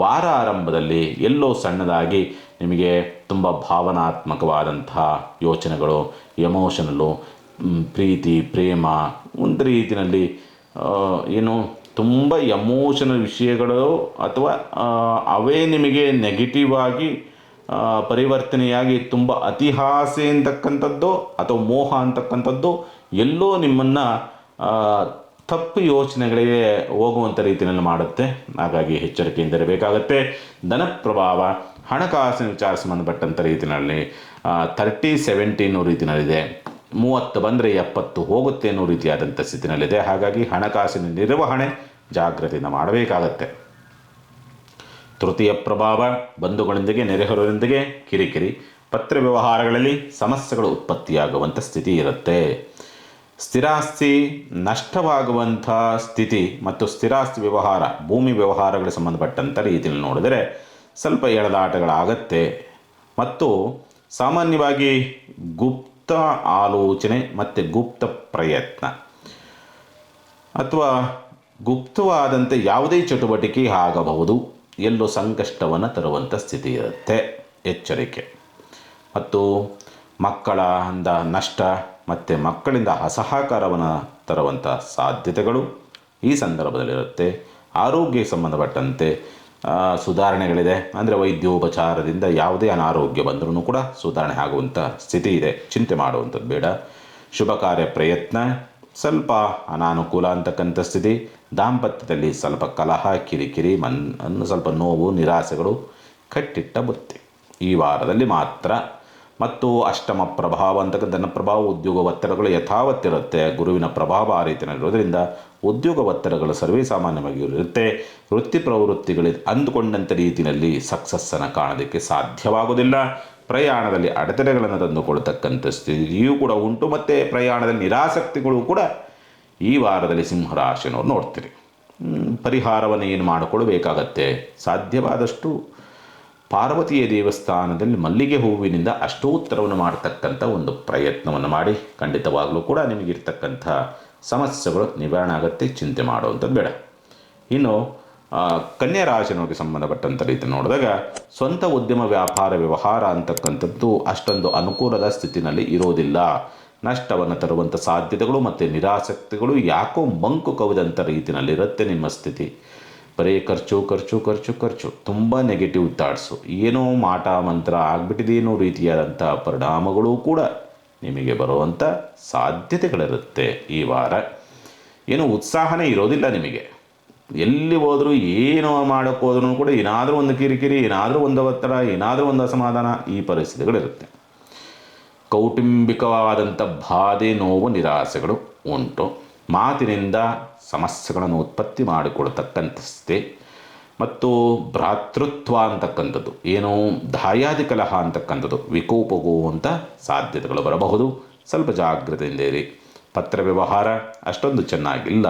ವಾರ ಆರಂಭದಲ್ಲಿ ಎಲ್ಲೋ ಸಣ್ಣದಾಗಿ ನಿಮಗೆ ತುಂಬ ಭಾವನಾತ್ಮಕವಾದಂತಹ ಯೋಚನೆಗಳು, ಎಮೋಷನಲ್ಲು, ಪ್ರೀತಿ, ಪ್ರೇಮ, ಒಂದು ರೀತಿಯಲ್ಲಿ ಏನು ತುಂಬ ಎಮೋಷನಲ್ ವಿಷಯಗಳು ಅಥವಾ ಅವೇ ನಿಮಗೆ ನೆಗೆಟಿವ್ ಆಗಿ ಪರಿವರ್ತನೆಯಾಗಿ ತುಂಬ ಅತಿಹಾಸೆ ಅಂತಕ್ಕಂಥದ್ದು ಅಥವಾ ಮೋಹ ಅಂತಕ್ಕಂಥದ್ದು ಎಲ್ಲೋ ನಿಮ್ಮನ್ನು ತಪ್ಪು ಯೋಚನೆಗಳಿಗೆ ಹೋಗುವಂಥ ರೀತಿಯಲ್ಲಿ ಮಾಡುತ್ತೆ. ಹಾಗಾಗಿ ಎಚ್ಚರಿಕೆಯಿಂದ ಇರಬೇಕಾಗತ್ತೆ. ಧನ ಪ್ರಭಾವ ಹಣಕಾಸಿನ ವಿಚಾರ ಸಂಬಂಧಪಟ್ಟಂಥ ರೀತಿಯಲ್ಲಿ 30-70 ರೀತಿಯಲ್ಲಿದೆ. 30 ಬಂದರೆ 70 ಹೋಗುತ್ತೆ ಅನ್ನೋ ರೀತಿಯಾದಂಥ ಸ್ಥಿತಿನಲ್ಲಿದೆ. ಹಾಗಾಗಿ ಹಣಕಾಸಿನ ನಿರ್ವಹಣೆ ಜಾಗ್ರತೆಯಿಂದ ಮಾಡಬೇಕಾಗತ್ತೆ. ತೃತೀಯ ಪ್ರಭಾವ ಬಂಧುಗಳೊಂದಿಗೆ ನೆರೆಹೊರೆಯೊಂದಿಗೆ ಕಿರಿಕಿರಿ, ಪತ್ರ ವ್ಯವಹಾರಗಳಲ್ಲಿ ಸಮಸ್ಯೆಗಳು ಉತ್ಪತ್ತಿಯಾಗುವಂಥ ಸ್ಥಿತಿ ಇರುತ್ತೆ. ಸ್ಥಿರಾಸ್ತಿ ನಷ್ಟವಾಗುವಂಥ ಸ್ಥಿತಿ ಮತ್ತು ಸ್ಥಿರಾಸ್ತಿ ವ್ಯವಹಾರ, ಭೂಮಿ ವ್ಯವಹಾರಗಳಿಗೆ ಸಂಬಂಧಪಟ್ಟಂಥ ರೀತಿಯಲ್ಲಿ ನೋಡಿದರೆ ಸ್ವಲ್ಪ ಎಳೆದಾಟಗಳಾಗತ್ತೆ. ಮತ್ತು ಸಾಮಾನ್ಯವಾಗಿ ಗುಪ್ತ ಆಲೋಚನೆ ಮತ್ತು ಗುಪ್ತ ಪ್ರಯತ್ನ ಅಥವಾ ಗುಪ್ತವಾದಂಥ ಯಾವುದೇ ಚಟುವಟಿಕೆ ಆಗಬಹುದು. ಎಲ್ಲೋ ಸಂಕಷ್ಟವನ್ನು ತರುವಂಥ ಸ್ಥಿತಿ ಇರುತ್ತೆ. ಎಚ್ಚರಿಕೆ. ಮತ್ತು ಮಕ್ಕಳಿಂದ ನಷ್ಟ ಮತ್ತು ಮಕ್ಕಳಿಂದ ಅಸಹಕಾರವನ್ನು ತರುವಂಥ ಸಾಧ್ಯತೆಗಳು ಈ ಸಂದರ್ಭದಲ್ಲಿರುತ್ತೆ. ಆರೋಗ್ಯಕ್ಕೆ ಸಂಬಂಧಪಟ್ಟಂತೆ ಸುಧಾರಣೆಗಳಿದೆ. ಅಂದರೆ ವೈದ್ಯೋಪಚಾರದಿಂದ ಯಾವುದೇ ಅನಾರೋಗ್ಯ ಬಂದರೂ ಕೂಡ ಸುಧಾರಣೆ ಆಗುವಂಥ ಸ್ಥಿತಿ ಇದೆ. ಚಿಂತೆ ಮಾಡುವಂಥದ್ದು ಬೇಡ. ಶುಭ ಕಾರ್ಯ ಪ್ರಯತ್ನ ಸ್ವಲ್ಪ ಅನಾನುಕೂಲ ಅಂತಕ್ಕಂಥ ಸ್ಥಿತಿ. ದಾಂಪತ್ಯದಲ್ಲಿ ಸ್ವಲ್ಪ ಕಲಹ, ಕಿರಿಕಿರಿ, ಸ್ವಲ್ಪ ನೋವು, ನಿರಾಸೆಗಳು ಕಟ್ಟಿಟ್ಟ ಬುತ್ತಿ ಈ ವಾರದಲ್ಲಿ ಮಾತ್ರ. ಮತ್ತು ಅಷ್ಟಮ ಪ್ರಭಾವ ಅಂತಕ್ಕಂಥ ಧನ ಪ್ರಭಾವ, ಉದ್ಯೋಗ ಒತ್ತಡಗಳು ಯಥಾವತ್ತಿರುತ್ತೆ. ಗುರುವಿನ ಪ್ರಭಾವ ಆ ರೀತಿಯಲ್ಲಿರೋದ್ರಿಂದ ಉದ್ಯೋಗ ಒತ್ತಡಗಳು ಸರ್ವೇ ಸಾಮಾನ್ಯವಾಗಿ ಇರುತ್ತೆ. ವೃತ್ತಿ ಪ್ರವೃತ್ತಿಗಳು ಅಂದುಕೊಂಡಂಥ ರೀತಿಯಲ್ಲಿ ಸಕ್ಸಸ್ಸನ್ನು ಕಾಣೋದಕ್ಕೆ ಸಾಧ್ಯವಾಗೋದಿಲ್ಲ. ಪ್ರಯಾಣದಲ್ಲಿ ಅಡೆತಡೆಗಳನ್ನು ತಂದುಕೊಳ್ತಕ್ಕಂಥ ಸ್ಥಿತಿಯೂ ಕೂಡ ಉಂಟು. ಮತ್ತು ಪ್ರಯಾಣದಲ್ಲಿ ನಿರಾಸಕ್ತಿಗಳು ಕೂಡ ಈ ವಾರದಲ್ಲಿ ಸಿಂಹರಾಶಿನವ್ರು ನೋಡ್ತೀರಿ. ಪರಿಹಾರವನ್ನು ಏನು ಮಾಡಿಕೊಳ್ಬೇಕಾಗತ್ತೆ? ಸಾಧ್ಯವಾದಷ್ಟು ಪಾರ್ವತಿಯ ದೇವಸ್ಥಾನದಲ್ಲಿ ಮಲ್ಲಿಗೆ ಹೂವಿನಿಂದ ಅಷ್ಟೋತ್ತರವನ್ನು ಮಾಡತಕ್ಕಂಥ ಒಂದು ಪ್ರಯತ್ನವನ್ನು ಮಾಡಿ. ಖಂಡಿತವಾಗಲೂ ಕೂಡ ನಿಮಗಿರ್ತಕ್ಕಂಥ ಸಮಸ್ಯೆಗಳು ನಿವಾರಣೆ ಆಗುತ್ತೆ. ಚಿಂತೆ ಮಾಡುವಂಥದ್ದು ಬೇಡ. ಇನ್ನು ಕನ್ಯಾ ರಾಶಿನವರಿಗೆ ಸಂಬಂಧಪಟ್ಟಂಥ ರೀತಿ ನೋಡಿದಾಗ ಸ್ವಂತ ಉದ್ಯಮ ವ್ಯಾಪಾರ ವ್ಯವಹಾರ ಅಂತಕ್ಕಂಥದ್ದು ಅಷ್ಟೊಂದು ಅನುಕೂಲದ ಸ್ಥಿತಿನಲ್ಲಿ ಇರೋದಿಲ್ಲ. ನಷ್ಟವನ್ನು ತರುವಂಥ ಸಾಧ್ಯತೆಗಳು ಮತ್ತು ನಿರಾಸಕ್ತಿಗಳು ಯಾಕೋ ಮಂಕು ಕವಿದಂಥ ರೀತಿಯಲ್ಲಿರುತ್ತೆ ನಿಮ್ಮ ಸ್ಥಿತಿ. ಬರೀ ಖರ್ಚು ಖರ್ಚು ಖರ್ಚು ಖರ್ಚು, ತುಂಬ ನೆಗೆಟಿವ್ ಥಾಟ್ಸು, ಏನೋ ಮಾಟ ಮಂತ್ರ ಆಗಿಬಿಟ್ಟಿದೇನೋ ರೀತಿಯಾದಂಥ ಪರಿಣಾಮಗಳು ಕೂಡ ನಿಮಗೆ ಬರುವಂಥ ಸಾಧ್ಯತೆಗಳಿರುತ್ತೆ. ಈ ವಾರ ಏನೋ ಉತ್ಸಾಹನೇ ಇರೋದಿಲ್ಲ ನಿಮಗೆ. ಎಲ್ಲಿ ಹೋದರೂ ಏನೋ ಮಾಡೋಕ್ಕೆ ಹೋದ್ರೂ ಕೂಡ ಏನಾದರೂ ಒಂದು ಕಿರಿಕಿರಿ, ಏನಾದರೂ ಒಂದು ಒತ್ತಡ, ಏನಾದರೂ ಒಂದು ಅಸಮಾಧಾನ, ಈ ಪರಿಸ್ಥಿತಿಗಳಿರುತ್ತೆ. ಕೌಟುಂಬಿಕವಾದಂಥ ಬಾಧೆ, ನೋವು, ನಿರಾಸೆಗಳು ಉಂಟು. ಮಾತಿನಿಂದ ಸಮಸ್ಯೆಗಳನ್ನು ಉತ್ಪತ್ತಿ ಮಾಡಿಕೊಳ್ತಕ್ಕಂಥ ಸ್ಥಿತಿ. ಮತ್ತು ಭ್ರಾತೃತ್ವ ಅಂತಕ್ಕಂಥದ್ದು, ಏನೋ ದಾಯಾದಿ ಕಲಹ ಅಂತಕ್ಕಂಥದ್ದು ವಿಕೋಪಗುವಂಥ ಸಾಧ್ಯತೆಗಳು ಬರಬಹುದು. ಸ್ವಲ್ಪ ಜಾಗ್ರತೆಯಿಂದ ಇರಿ. ಪತ್ರ ವ್ಯವಹಾರ ಅಷ್ಟೊಂದು ಚೆನ್ನಾಗಿಲ್ಲ.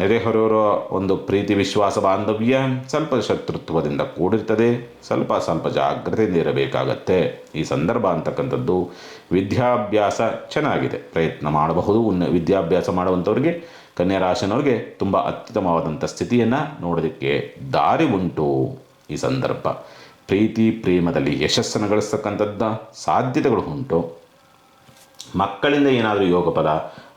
ನೆರೆಹೊರೆಯವರ ಒಂದು ಪ್ರೀತಿ, ವಿಶ್ವಾಸ, ಬಾಂಧವ್ಯ ಸ್ವಲ್ಪ ಶತ್ರುತ್ವದಿಂದ ಕೂಡಿರ್ತದೆ. ಸ್ವಲ್ಪ ಜಾಗ್ರತೆಯಿಂದ ಇರಬೇಕಾಗತ್ತೆ. ಈ ಸಂದರ್ಭ ಅಂತಕ್ಕಂಥದ್ದು ವಿದ್ಯಾಭ್ಯಾಸ ಚೆನ್ನಾಗಿದೆ, ಪ್ರಯತ್ನ ಮಾಡಬಹುದು. ವಿದ್ಯಾಭ್ಯಾಸ ಮಾಡುವಂಥವ್ರಿಗೆ, ಕನ್ಯಾ ರಾಶಿನವ್ರಿಗೆ ತುಂಬ ಅತ್ಯುತ್ತಮವಾದಂಥ ಸ್ಥಿತಿಯನ್ನು ನೋಡೋದಕ್ಕೆ ದಾರಿ ಉಂಟು. ಈ ಸಂದರ್ಭ ಪ್ರೀತಿ ಪ್ರೇಮದಲ್ಲಿ ಯಶಸ್ಸನ್ನು ಗಳಿಸ್ತಕ್ಕಂಥದ್ದು ಸಾಧ್ಯತೆಗಳು ಉಂಟು. ಮಕ್ಕಳಿಂದ ಏನಾದರೂ ಯೋಗ ಫಲ,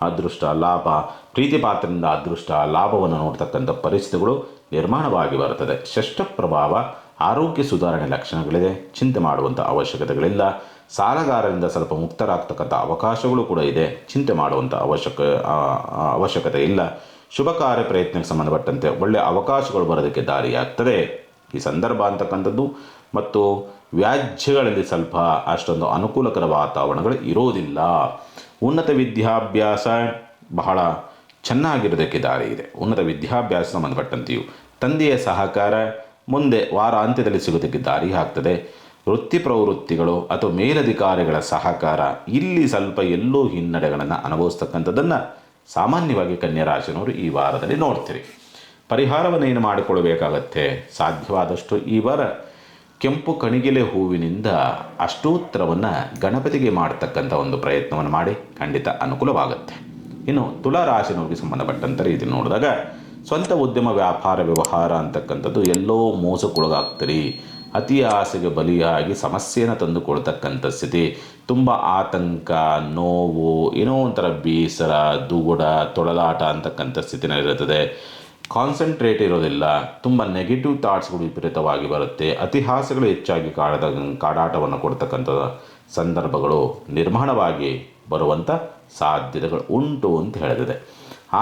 ಅದೃಷ್ಟ, ಲಾಭ, ಪ್ರೀತಿ ಪಾತ್ರದಿಂದ ಅದೃಷ್ಟ, ಲಾಭವನ್ನು ನೋಡ್ತಕ್ಕಂಥ ಪರಿಸ್ಥಿತಿಗಳು ನಿರ್ಮಾಣವಾಗಿ ಬರುತ್ತದೆ. ಷಷ್ಠ ಪ್ರಭಾವ ಆರೋಗ್ಯ ಸುಧಾರಣೆ ಲಕ್ಷಣಗಳಿದೆ. ಚಿಂತೆ ಮಾಡುವಂಥ ಅವಶ್ಯಕತೆಗಳಿಲ್ಲ. ಸಾಲಗಾರರಿಂದ ಸ್ವಲ್ಪ ಮುಕ್ತರಾಗ್ತಕ್ಕಂಥ ಅವಕಾಶಗಳು ಕೂಡ ಇದೆ. ಚಿಂತೆ ಮಾಡುವಂಥ ಅವಶ್ಯಕತೆ ಇಲ್ಲ. ಶುಭ ಕಾರ್ಯ ಪ್ರಯತ್ನಕ್ಕೆ ಸಂಬಂಧಪಟ್ಟಂತೆ ಒಳ್ಳೆಯ ಅವಕಾಶಗಳು ಬರೋದಕ್ಕೆ ದಾರಿಯಾಗ್ತದೆ. ಈ ಸಂದರ್ಭ ಅಂತಕ್ಕಂಥದ್ದು ಮತ್ತು ವ್ಯಾಜ್ಯಗಳಲ್ಲಿ ಸ್ವಲ್ಪ ಅಷ್ಟೊಂದು ಅನುಕೂಲಕರ ವಾತಾವರಣಗಳು ಇರೋದಿಲ್ಲ. ಉನ್ನತ ವಿದ್ಯಾಭ್ಯಾಸ ಬಹಳ ಚೆನ್ನಾಗಿರೋದಕ್ಕೆ ದಾರಿ ಇದೆ. ಉನ್ನತ ವಿದ್ಯಾಭ್ಯಾಸ ಸಂಬಂಧಪಟ್ಟಂತೆಯೂ ತಂದೆಯ ಸಹಕಾರ ಮುಂದೆ ವಾರಾಂತ್ಯದಲ್ಲಿ ಸಿಗೋದಕ್ಕೆ ದಾರಿ ಆಗ್ತದೆ. ವೃತ್ತಿ ಪ್ರವೃತ್ತಿಗಳು ಅಥವಾ ಮೇಲಧಿಕಾರಿಗಳ ಸಹಕಾರ ಇಲ್ಲಿ ಸ್ವಲ್ಪ ಎಲ್ಲೋ ಹಿನ್ನಡೆಗಳನ್ನು ಅನುಭವಿಸ್ತಕ್ಕಂಥದ್ದನ್ನು ಸಾಮಾನ್ಯವಾಗಿ ಕನ್ಯಾ ರಾಶಿನವರು ಈ ವಾರದಲ್ಲಿ ನೋಡ್ತೀರಿ. ಪರಿಹಾರವನ್ನು ಏನು ಮಾಡಿಕೊಳ್ಳಬೇಕಾಗತ್ತೆ? ಸಾಧ್ಯವಾದಷ್ಟು ಈ ವಾರ ಕೆಂಪು ಕಣಿಗೆಲೆ ಹೂವಿನಿಂದ ಅಷ್ಟೋತ್ತರವನ್ನು ಗಣಪತಿಗೆ ಮಾಡತಕ್ಕಂಥ ಒಂದು ಪ್ರಯತ್ನವನ್ನು ಮಾಡಿ ಖಂಡಿತ ಅನುಕೂಲವಾಗುತ್ತೆ. ಇನ್ನು ತುಲಾ ರಾಶಿನವ್ರಿಗೆ ಸಂಬಂಧಪಟ್ಟಂಥ ರೀತಿ ನೋಡಿದಾಗ ಸ್ವಂತ ಉದ್ಯಮ ವ್ಯಾಪಾರ ವ್ಯವಹಾರ ಅಂತಕ್ಕಂಥದ್ದು ಎಲ್ಲೋ ಮೋಸಕ್ಕೊಳಗಾಗ್ತೀರಿ. ಅತಿ ಆಸೆಗೆ ಬಲಿಯಾಗಿ ಸಮಸ್ಯೆಯನ್ನು ತಂದುಕೊಳ್ತಕ್ಕಂಥ ಸ್ಥಿತಿ, ತುಂಬ ಆತಂಕ, ನೋವು, ಏನೋ ಒಂಥರ ಬೇಸರ, ದುಗುಡ, ತೊಳಲಾಟ ಅಂತಕ್ಕಂಥ ಸ್ಥಿತಿನಲ್ಲಿರುತ್ತದೆ. ಕಾನ್ಸಂಟ್ರೇಟ್ ಇರೋದಿಲ್ಲ. ತುಂಬ ನೆಗೆಟಿವ್ ಥಾಟ್ಸ್ಗಳು ವಿಪರೀತವಾಗಿ ಬರುತ್ತೆ. ಅತಿಹಾಸಗಳು ಹೆಚ್ಚಾಗಿ ಕಾಡಾಟವನ್ನು ಕೊಡ್ತಕ್ಕಂಥ ಸಂದರ್ಭಗಳು ನಿರ್ಮಾಣವಾಗಿ ಬರುವಂಥ ಸಾಧ್ಯತೆಗಳು ಉಂಟು ಅಂತ ಹೇಳಿದೆ.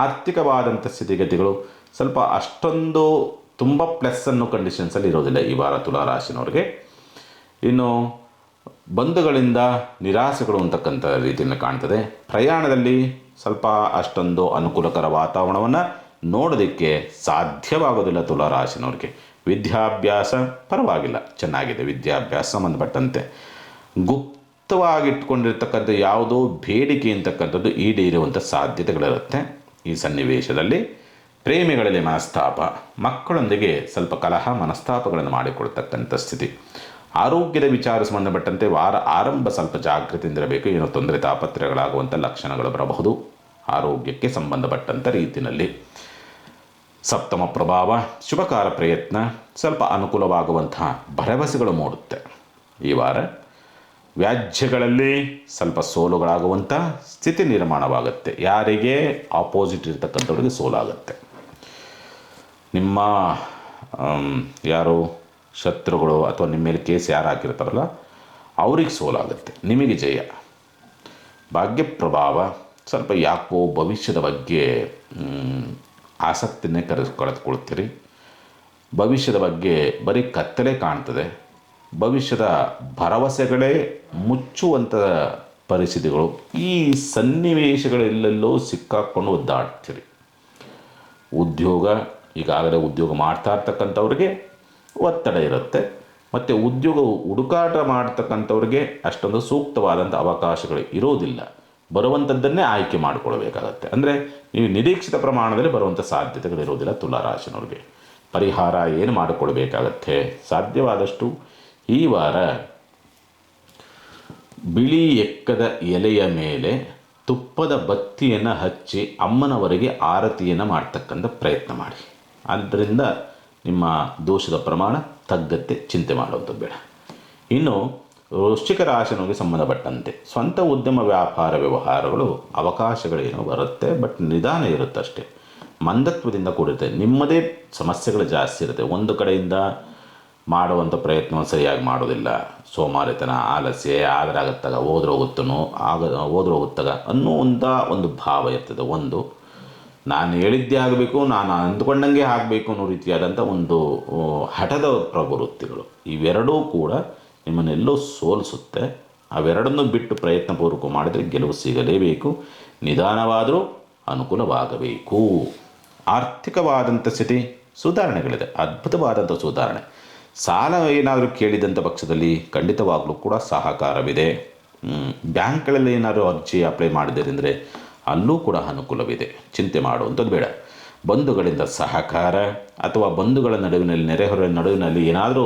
ಆರ್ಥಿಕವಾದಂಥ ಸ್ಥಿತಿಗತಿಗಳು ಸ್ವಲ್ಪ ಅಷ್ಟೊಂದು ತುಂಬ ಪ್ಲಸ್ ಅನ್ನೋ ಕಂಡೀಷನ್ಸಲ್ಲಿ ಇರೋದಿಲ್ಲ ಈ ವಾರ ತುಲಾ ರಾಶಿನವ್ರಿಗೆ. ಇನ್ನು ಬಂಧುಗಳಿಂದ ನಿರಾಸೆಗಳು ಅಂತಕ್ಕಂಥ ರೀತಿಯನ್ನು ಕಾಣ್ತದೆ. ಪ್ರಯಾಣದಲ್ಲಿ ಸ್ವಲ್ಪ ಅಷ್ಟೊಂದು ಅನುಕೂಲಕರ ವಾತಾವರಣವನ್ನು ನೋಡೋದಕ್ಕೆ ಸಾಧ್ಯವಾಗೋದಿಲ್ಲ ತುಲಾ ರಾಶಿನವ್ರಿಗೆ. ವಿದ್ಯಾಭ್ಯಾಸ ಪರವಾಗಿಲ್ಲ, ಚೆನ್ನಾಗಿದೆ. ವಿದ್ಯಾಭ್ಯಾಸ ಸಂಬಂಧಪಟ್ಟಂತೆ ಗುಪ್ತವಾಗಿಟ್ಕೊಂಡಿರ್ತಕ್ಕಂಥ ಯಾವುದೋ ಬೇಡಿಕೆ ಅಂತಕ್ಕಂಥದ್ದು ಈಡೇರುವಂಥ ಸಾಧ್ಯತೆಗಳಿರುತ್ತೆ. ಈ ಸನ್ನಿವೇಶದಲ್ಲಿ ಪ್ರೇಮಿಗಳಲ್ಲಿ ಮನಸ್ತಾಪ, ಮಕ್ಕಳೊಂದಿಗೆ ಸ್ವಲ್ಪ ಕಲಹ ಮನಸ್ತಾಪಗಳನ್ನು ಮಾಡಿಕೊಳ್ತಕ್ಕಂಥ ಸ್ಥಿತಿ. ಆರೋಗ್ಯದ ವಿಚಾರ ಸಂಬಂಧಪಟ್ಟಂತೆ ವಾರ ಆರಂಭ ಸ್ವಲ್ಪ ಜಾಗೃತಿಯಿಂದಿರಬೇಕು. ಏನೋ ತೊಂದರೆ ತಾಪತ್ರಯಗಳಾಗುವಂಥ ಲಕ್ಷಣಗಳು ಬರಬಹುದು. ಆರೋಗ್ಯಕ್ಕೆ ಸಂಬಂಧಪಟ್ಟಂಥ ರೀತಿಯಲ್ಲಿ ಸಪ್ತಮ ಪ್ರಭಾವ, ಶುಭಕಾರ ಪ್ರಯತ್ನ, ಸ್ವಲ್ಪ ಅನುಕೂಲವಾಗುವಂತಹ ಭರವಸೆಗಳು ಮೂಡುತ್ತೆ. ಈ ವಾರ ವ್ಯಾಜ್ಯಗಳಲ್ಲಿ ಸ್ವಲ್ಪ ಸೋಲುಗಳಾಗುವಂಥ ಸ್ಥಿತಿ ನಿರ್ಮಾಣವಾಗುತ್ತೆ. ಯಾರಿಗೆ ಆಪೋಸಿಟ್ ಇರ್ತಕ್ಕಂಥವ್ರಿಗೆ ಸೋಲಾಗುತ್ತೆ. ನಿಮ್ಮ ಯಾರು ಶತ್ರುಗಳು ಅಥವಾ ನಿಮ್ಮ ಮೇಲೆ ಕೇಸ್ ಯಾರು ಹಾಕಿರ್ತಾರಲ್ಲ ಅವ್ರಿಗೆ ಸೋಲಾಗುತ್ತೆ, ನಿಮಗೆ ಜಯ. ಭಾಗ್ಯ ಪ್ರಭಾವ, ಸ್ವಲ್ಪ ಯಾಕೋ ಭವಿಷ್ಯದ ಬಗ್ಗೆ ಆಸಕ್ತಿನೇ ಕಳೆದುಕೊಳ್ತೀರಿ. ಭವಿಷ್ಯದ ಬಗ್ಗೆ ಬರೀ ಕತ್ತಲೆ ಕಾಣ್ತದೆ. ಭವಿಷ್ಯದ ಭರವಸೆಗಳೇ ಮುಚ್ಚುವಂಥ ಪರಿಸ್ಥಿತಿಗಳು. ಈ ಸನ್ನಿವೇಶಗಳೆಲ್ಲೆಲ್ಲೋ ಸಿಕ್ಕಾಕೊಂಡು ಒದ್ದಾಡ್ತೀರಿ. ಉದ್ಯೋಗ, ಈಗಾಗಲೇ ಉದ್ಯೋಗ ಮಾಡ್ತಾ ಇರ್ತಕ್ಕಂಥವ್ರಿಗೆ ಒತ್ತಡ ಇರುತ್ತೆ. ಮತ್ತು ಉದ್ಯೋಗ ಹುಡುಕಾಟ ಮಾಡ್ತಕ್ಕಂಥವ್ರಿಗೆ ಅಷ್ಟೊಂದು ಸೂಕ್ತವಾದಂಥ ಅವಕಾಶಗಳು ಇರೋದಿಲ್ಲ. ಬರುವಂಥದ್ದನ್ನೇ ಆಯ್ಕೆ ಮಾಡಿಕೊಳ್ಬೇಕಾಗತ್ತೆ. ಅಂದರೆ ನೀವು ನಿರೀಕ್ಷಿತ ಪ್ರಮಾಣದಲ್ಲಿ ಬರುವಂಥ ಸಾಧ್ಯತೆಗಳಿರೋದಿಲ್ಲ ತುಲಾ ರಾಶಿನವ್ರಿಗೆ. ಪರಿಹಾರ ಏನು ಮಾಡಿಕೊಳ್ಬೇಕಾಗತ್ತೆ? ಸಾಧ್ಯವಾದಷ್ಟು ಈ ವಾರ ಬಿಳಿ ಎಕ್ಕದ ಎಲೆಯ ಮೇಲೆ ತುಪ್ಪದ ಬತ್ತಿಯನ್ನು ಹಚ್ಚಿ ಅಮ್ಮನವರಿಗೆ ಆರತಿಯನ್ನು ಮಾಡ್ತಕ್ಕಂಥ ಪ್ರಯತ್ನ ಮಾಡಿ. ಆದ್ದರಿಂದ ನಿಮ್ಮ ದೋಷದ ಪ್ರಮಾಣ ತಗ್ಗತ್ತೆ, ಚಿಂತೆ ಮಾಡುವಂಥದ್ದು ಬೇಡ. ಇನ್ನು ವೃಶ್ಚಿಕ ರಾಶಿನವರಿಗೆ ಸಂಬಂಧಪಟ್ಟಂತೆ ಸ್ವಂತ ಉದ್ಯಮ ವ್ಯಾಪಾರ ವ್ಯವಹಾರಗಳು ಅವಕಾಶಗಳೇನೋ ಬರುತ್ತೆ, ಬಟ್ ನಿಧಾನ ಇರುತ್ತೆ ಅಷ್ಟೇ. ಮಂದತ್ವದಿಂದ ಕೂಡಿರುತ್ತೆ. ನಿಮ್ಮದೇ ಸಮಸ್ಯೆಗಳು ಜಾಸ್ತಿ ಇರುತ್ತೆ. ಒಂದು ಕಡೆಯಿಂದ ಮಾಡುವಂಥ ಪ್ರಯತ್ನವನ್ನು ಸರಿಯಾಗಿ ಮಾಡೋದಿಲ್ಲ. ಸೋಮಾರಿತನ, ಆಲಸ್ಯ, ಆದರೆ ಆಗತ್ತಾಗ ಹೋದ್ರೋಗುತ್ತಾಗ ಅನ್ನುವಂಥ ಒಂದು ಭಾವ ಇರ್ತದೆ. ಒಂದು ನಾನು ಹೇಳಿದ್ದೇ ಆಗಬೇಕು, ನಾನು ಅಂದ್ಕೊಂಡಂಗೆ ಆಗಬೇಕು ಅನ್ನೋ ರೀತಿಯಾದಂಥ ಒಂದು ಹಠದ ಪ್ರವೃತ್ತಿಗಳು, ಇವೆರಡೂ ಕೂಡ ನಿಮ್ಮನ್ನೆಲ್ಲೋ ಸೋಲಿಸುತ್ತೆ. ಅವೆರಡನ್ನೂ ಬಿಟ್ಟು ಪ್ರಯತ್ನಪೂರ್ವಕ ಮಾಡಿದರೆ ಗೆಲುವು ಸಿಗಲೇಬೇಕು. ನಿಧಾನವಾದರೂ ಅನುಕೂಲವಾಗಬೇಕು. ಆರ್ಥಿಕವಾದಂಥ ಸ್ಥಿತಿ ಸುಧಾರಣೆಗಳಿದೆ, ಅದ್ಭುತವಾದಂಥ ಸುಧಾರಣೆ. ಸಾಲ ಏನಾದರೂ ಕೇಳಿದಂಥ ಪಕ್ಷದಲ್ಲಿ ಖಂಡಿತವಾಗಲೂ ಕೂಡ ಸಹಕಾರವಿದೆ. ಬ್ಯಾಂಕ್ಗಳಲ್ಲಿ ಏನಾದರೂ ಅರ್ಜಿ ಅಪ್ಲೈ ಮಾಡಿದರೆ ಅಲ್ಲೂ ಕೂಡ ಅನುಕೂಲವಿದೆ, ಚಿಂತೆ ಮಾಡುವಂಥದ್ದು ಬೇಡ. ಬಂಧುಗಳಿಂದ ಸಹಕಾರ ಅಥವಾ ಬಂಧುಗಳ ನಡುವಿನಲ್ಲಿ, ನೆರೆಹೊರೆಯ ನಡುವಿನಲ್ಲಿ ಏನಾದರೂ